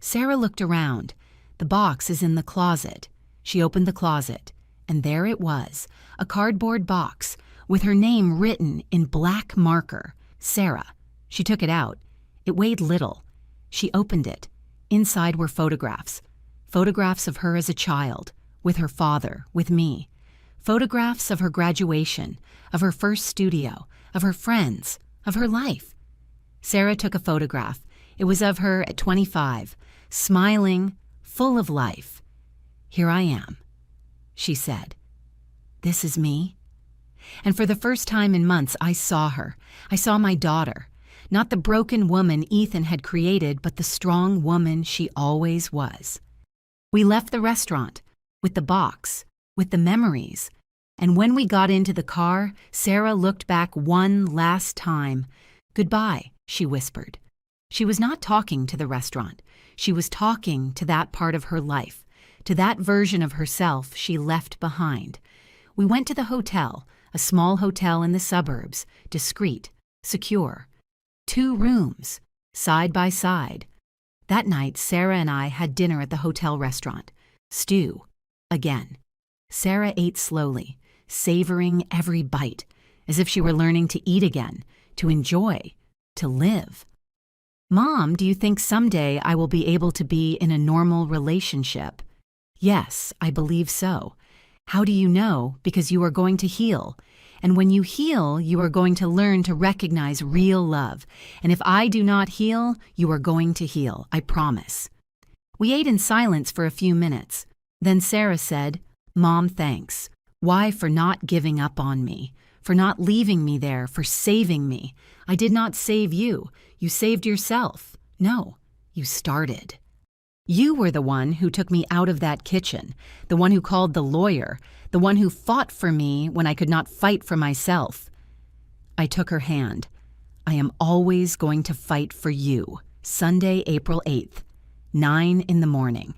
A: Sarah looked around. "The box is in the closet." She opened the closet, and there it was, a cardboard box with her name written in black marker, Sarah. She took it out. It weighed little. She opened it. Inside were photographs. Photographs of her as a child, with her father, with me. Photographs of her graduation, of her first studio, of her friends, of her life. Sarah took a photograph. It was of her at 25, smiling, full of life. "Here I am," she said. "This is me." And for the first time in months, I saw her. I saw my daughter. Not the broken woman Ethan had created, but the strong woman she always was. We left the restaurant, with the box, with the memories. And when we got into the car, Sarah looked back one last time. "Goodbye," she whispered. She was not talking to the restaurant. She was talking to that part of her life, to that version of herself she left behind. We went to the hotel, a small hotel in the suburbs, discreet, secure. 2 rooms, side by side. That night, Sarah and I had dinner at the hotel restaurant. Stew. Again. Sarah ate slowly, savoring every bite, as if she were learning to eat again, to enjoy, to live. Mom, do you think someday I will be able to be in a normal relationship? Yes, I believe so. How do you know? Because you are going to heal. And when you heal, you are going to learn to recognize real love. And if I do not heal, you are going to heal, I promise. We ate in silence for a few minutes. Then Sarah said, Mom, thanks. Why for not giving up on me? For not leaving me there, for saving me. I did not save you. You saved yourself. No, you started. You were the one who took me out of that kitchen, the one who called the lawyer, the one who fought for me when I could not fight for myself. I took her hand. I am always going to fight for you. Sunday, April 8th, 9 in the morning.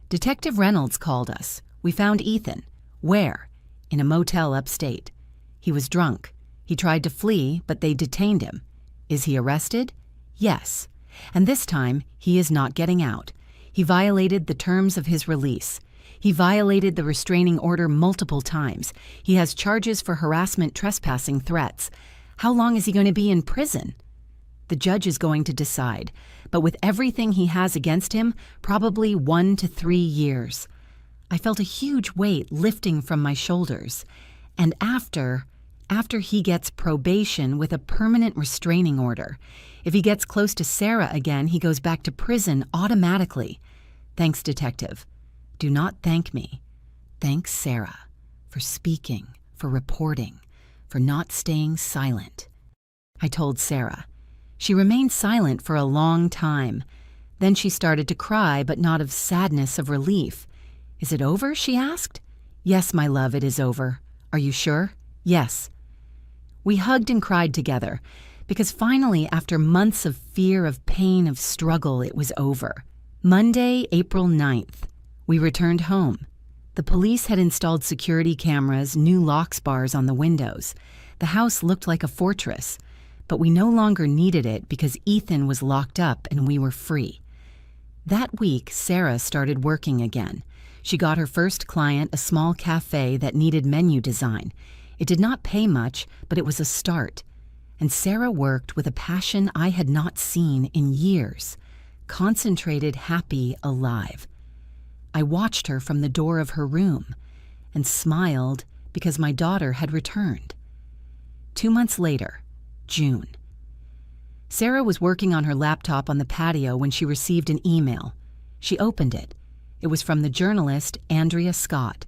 A: Detective Reynolds called us. We found Ethan. Where? In a motel upstate. He was drunk. He tried to flee, but they detained him. Is he arrested? Yes. And this time, he is not getting out. He violated the terms of his release. He violated the restraining order multiple times. He has charges for harassment, trespassing, threats. How long is he going to be in prison? The judge is going to decide, but with everything he has against him, probably 1 to 3 years. I felt a huge weight lifting from my shoulders. And after he gets probation with a permanent restraining order, if he gets close to Sarah again, he goes back to prison automatically. Thanks, detective. Do not thank me. Thanks, Sarah, for speaking, for reporting, for not staying silent. I told Sarah. She remained silent for a long time. Then she started to cry, but not of sadness, of relief. Is it over? She asked. Yes, my love, it is over. Are you sure? Yes. We hugged and cried together, because finally, after months of fear, of pain, of struggle, it was over. Monday, April 9th. We returned home. The police had installed security cameras, new locks bars on the windows. The house looked like a fortress, but we no longer needed it because Ethan was locked up and we were free. That week, Sarah started working again. She got her first client, a small cafe that needed menu design. It did not pay much, but it was a start. And Sarah worked with a passion I had not seen in years. Concentrated, happy, alive. I watched her from the door of her room and smiled because my daughter had returned. 2 months later, June. Sarah was working on her laptop on the patio when she received an email. She opened it. It was from the journalist Andrea Scott.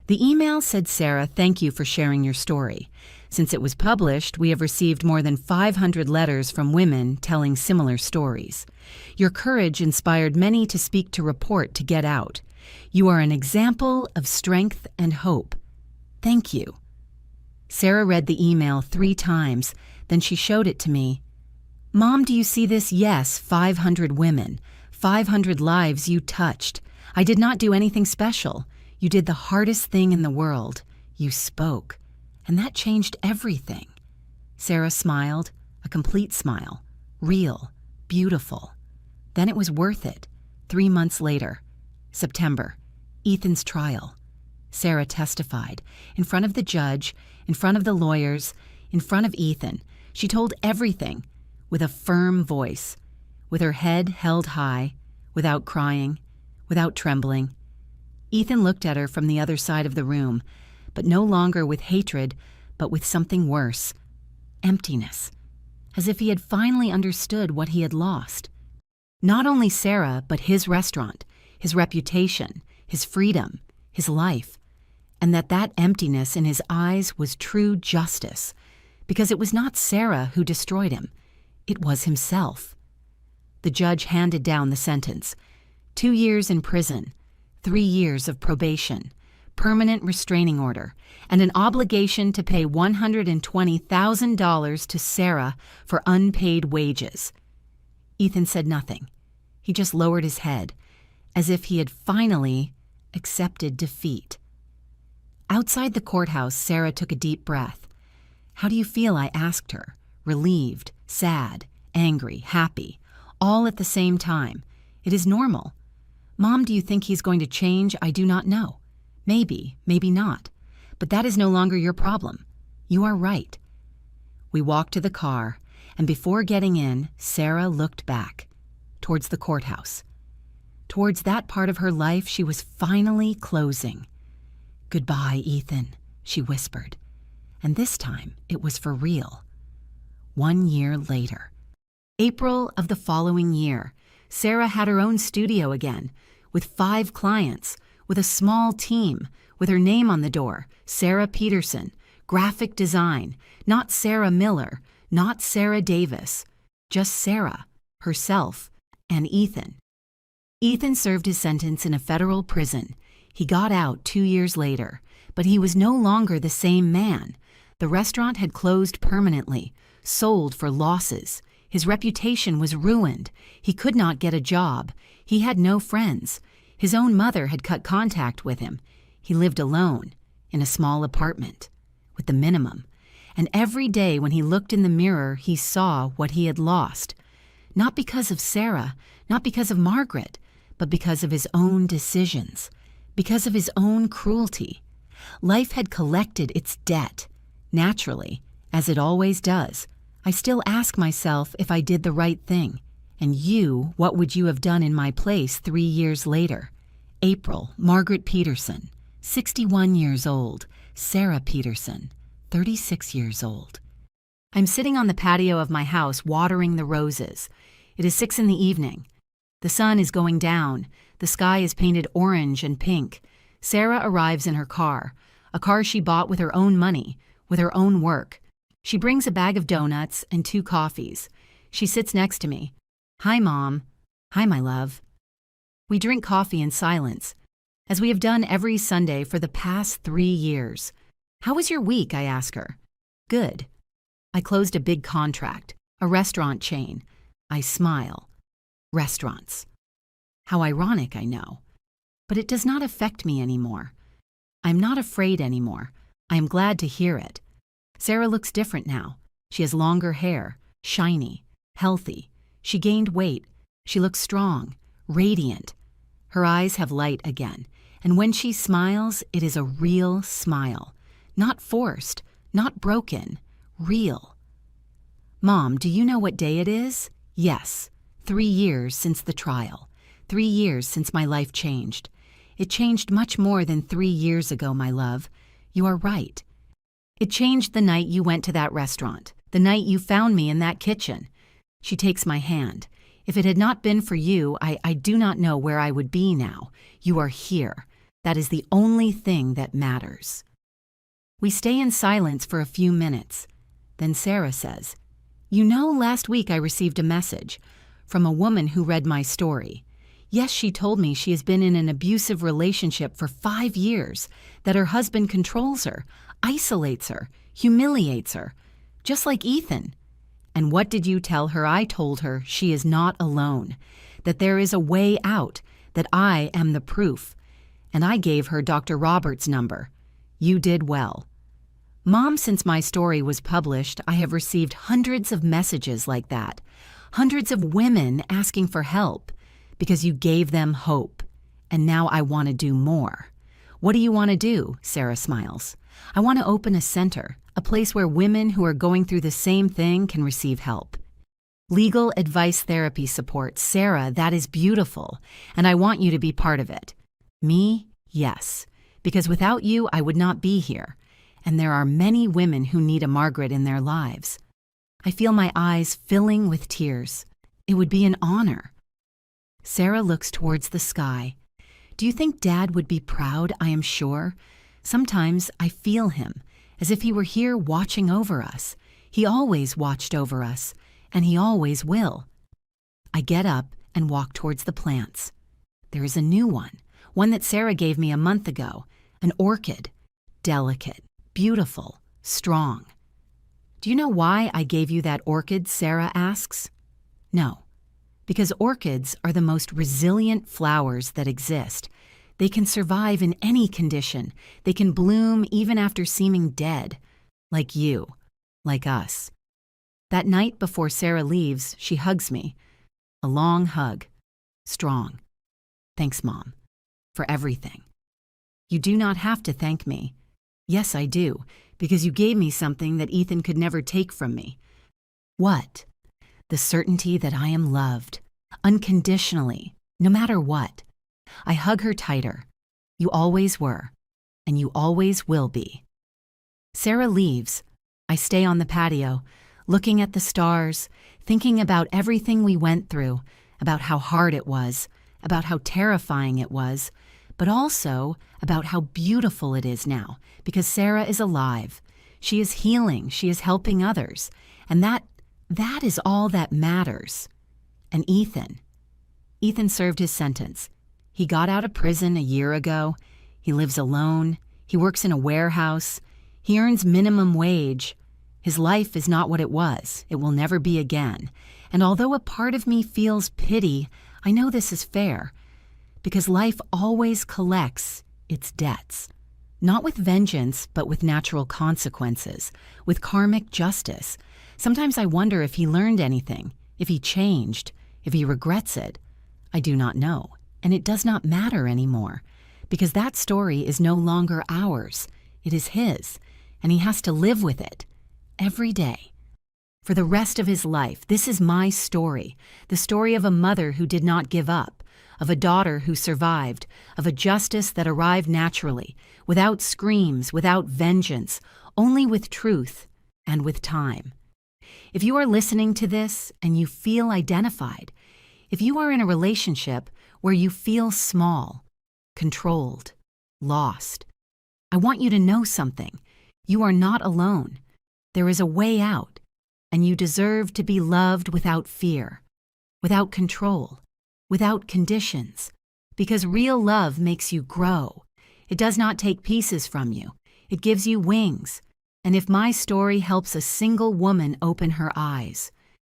A: The email said, Sarah, thank you for sharing your story. Since it was published, we have received more than 500 letters from women telling similar stories. Your courage inspired many to speak to report to get out. You are an example of strength and hope. Thank you. Sarah read the email 3 times, then she showed it to me. Mom, do you see this? Yes, 500 women, 500 lives you touched. I did not do anything special. You did the hardest thing in the world. You spoke. And that changed everything. Sarah smiled, a complete smile. Real, beautiful. Then it was worth it. 3 months later, September, Ethan's trial. Sarah testified, in front of the judge, in front of the lawyers, in front of Ethan. She told everything, with a firm voice, with her head held high, without crying, without trembling. Ethan looked at her from the other side of the room, but no longer with hatred, but with something worse. Emptiness. As if he had finally understood what he had lost. Not only Sarah, but his restaurant, his reputation, his freedom, his life. And that emptiness in his eyes was true justice, because it was not Sarah who destroyed him. It was himself. The judge handed down the sentence. 2 years in prison, 3 years of probation, permanent restraining order, and an obligation to pay $120,000 to Sarah for unpaid wages. Ethan said nothing. He just lowered his head, as if he had finally accepted defeat. Outside the courthouse, Sarah took a deep breath. "How do you feel?" I asked her. Relieved, sad, angry, happy, all at the same time. "It is normal." "Mom, do you think he's going to change?" "I do not know. Maybe, maybe not. But that is no longer your problem. You are right." We walked to the car, and before getting in, Sarah looked back, towards the courthouse, towards that part of her life she was finally closing. "Goodbye, Ethan," she whispered. And this time, it was for real. 1 year later. April of the following year, Sarah had her own studio again, with 5 clients, with a small team, with her name on the door, Sarah Peterson, graphic design, not Sarah Miller, not Sarah Davis, just Sarah, herself, and Ethan. Ethan served his sentence in a federal prison. He got out 2 years later, but he was no longer the same man. The restaurant had closed permanently, sold for losses. His reputation was ruined. He could not get a job. He had no friends. His own mother had cut contact with him. He lived alone, in a small apartment, with the minimum. And every day when he looked in the mirror, he saw what he had lost. Not because of Sarah, not because of Margaret, but because of his own decisions, because of his own cruelty. Life had collected its debt. Naturally, as it always does, I still ask myself if I did the right thing. And you, what would you have done in my place 3 years later? April, Margaret Peterson, 61 years old. Sarah Peterson, 36 years old. I'm sitting on the patio of my house watering the roses. It is 6 in the evening. The sun is going down. The sky is painted orange and pink. Sarah arrives in her car, a car she bought with her own money, with her own work. She brings a bag of donuts and 2 coffees. She sits next to me. "Hi, Mom." "Hi, my love." We drink coffee in silence, as we have done every Sunday for the past 3 years. "How was your week?" I ask her. "Good. I closed a big contract, a restaurant chain." I smile. Restaurants. How ironic, I know. But it does not affect me anymore. I'm not afraid anymore. I am glad to hear it. Sarah looks different now. She has longer hair, shiny, healthy. She gained weight. She looks strong, radiant. Her eyes have light again, and when she smiles, it is a real smile. Not forced, not broken, real. "Mom, do you know what day it is?" "Yes. 3 years since the trial. 3 years since my life changed. It changed much more than 3 years ago, my love. You are right. It changed the night you went to that restaurant, the night you found me in that kitchen." She takes my hand. "If it had not been for you, I do not know where I would be now. You are here. That is the only thing that matters." We stay in silence for a few minutes. Then Sarah says, "You know, last week I received a message from a woman who read my story. Yes, she told me she has been in an abusive relationship for 5 years, that her husband controls her, isolates her, humiliates her, just like Ethan. And what did you tell her?" I told her she is not alone, that there is a way out, that I am the proof. And I gave her Dr. Roberts' number. You did well. Mom, since my story was published, I have received hundreds of messages like that, hundreds of women asking for help, because you gave them hope. And now I want to do more. "What do you want to do?" Sarah smiles. "I want to open a center, a place where women who are going through the same thing can receive help. Legal advice therapy support. Sarah, that is beautiful, and I want you to be part of it." Me? Yes, because without you, I would not be here. And there are many women who need a Margaret in their lives. I feel my eyes filling with tears. It would be an honor. Sarah looks towards the sky. "Do you think Dad would be proud?" I am sure. Sometimes I feel him, as if he were here watching over us. He always watched over us, and he always will. I get up and walk towards the plants. There is a new one that Sarah gave me a month ago, an orchid, delicate, beautiful, strong. "Do you know why I gave you that orchid?" Sarah asks. "No." Because orchids are the most resilient flowers that exist. They can survive in any condition. They can bloom even after seeming dead. Like you. Like us. That night before Sarah leaves, she hugs me. A long hug. Strong. Thanks, Mom. For everything. You do not have to thank me. Yes, I do, because you gave me something that Ethan could never take from me. What? The certainty that I am loved. Unconditionally. No matter what. I hug her tighter. You always were. And you always will be. Sarah leaves. I stay on the patio, looking at the stars, thinking about everything we went through, about how hard it was, about how terrifying it was, but also about how beautiful it is now, because Sarah is alive. She is healing, she is helping others, and that is all that matters. And Ethan served his sentence. He got out of prison a year ago. He lives alone. He works in a warehouse. He earns minimum wage. His life is not what it was. It will never be again. And although a part of me feels pity, I know this is fair. Because life always collects its debts. Not with vengeance, but with natural consequences. With karmic justice. Sometimes I wonder if he learned anything. If he changed. If he regrets it. I do not know. And it does not matter anymore. Because that story is no longer ours. It is his. And he has to live with it. Every day. For the rest of his life, this is my story. The story of a mother who did not give up. Of a daughter who survived. Of a justice that arrived naturally. Without screams, without vengeance. Only with truth and with time. If you are listening to this and you feel identified, if you are in a relationship where you feel small, controlled, lost, I want you to know something. You are not alone. There is a way out, and you deserve to be loved without fear, without control, without conditions, because real love makes you grow. It does not take pieces from you. It gives you wings. And if my story helps a single woman open her eyes,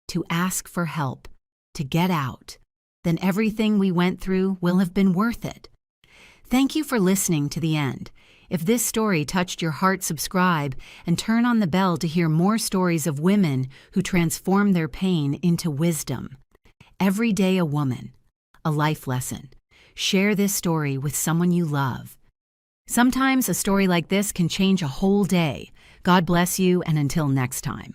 A: to ask for help, to get out, then everything we went through will have been worth it. Thank you for listening to the end. If this story touched your heart, subscribe and turn on the bell to hear more stories of women who transform their pain into wisdom. Every day a woman, a life lesson. Share this story with someone you love. Sometimes a story like this can change a whole day. God bless you, and until next time.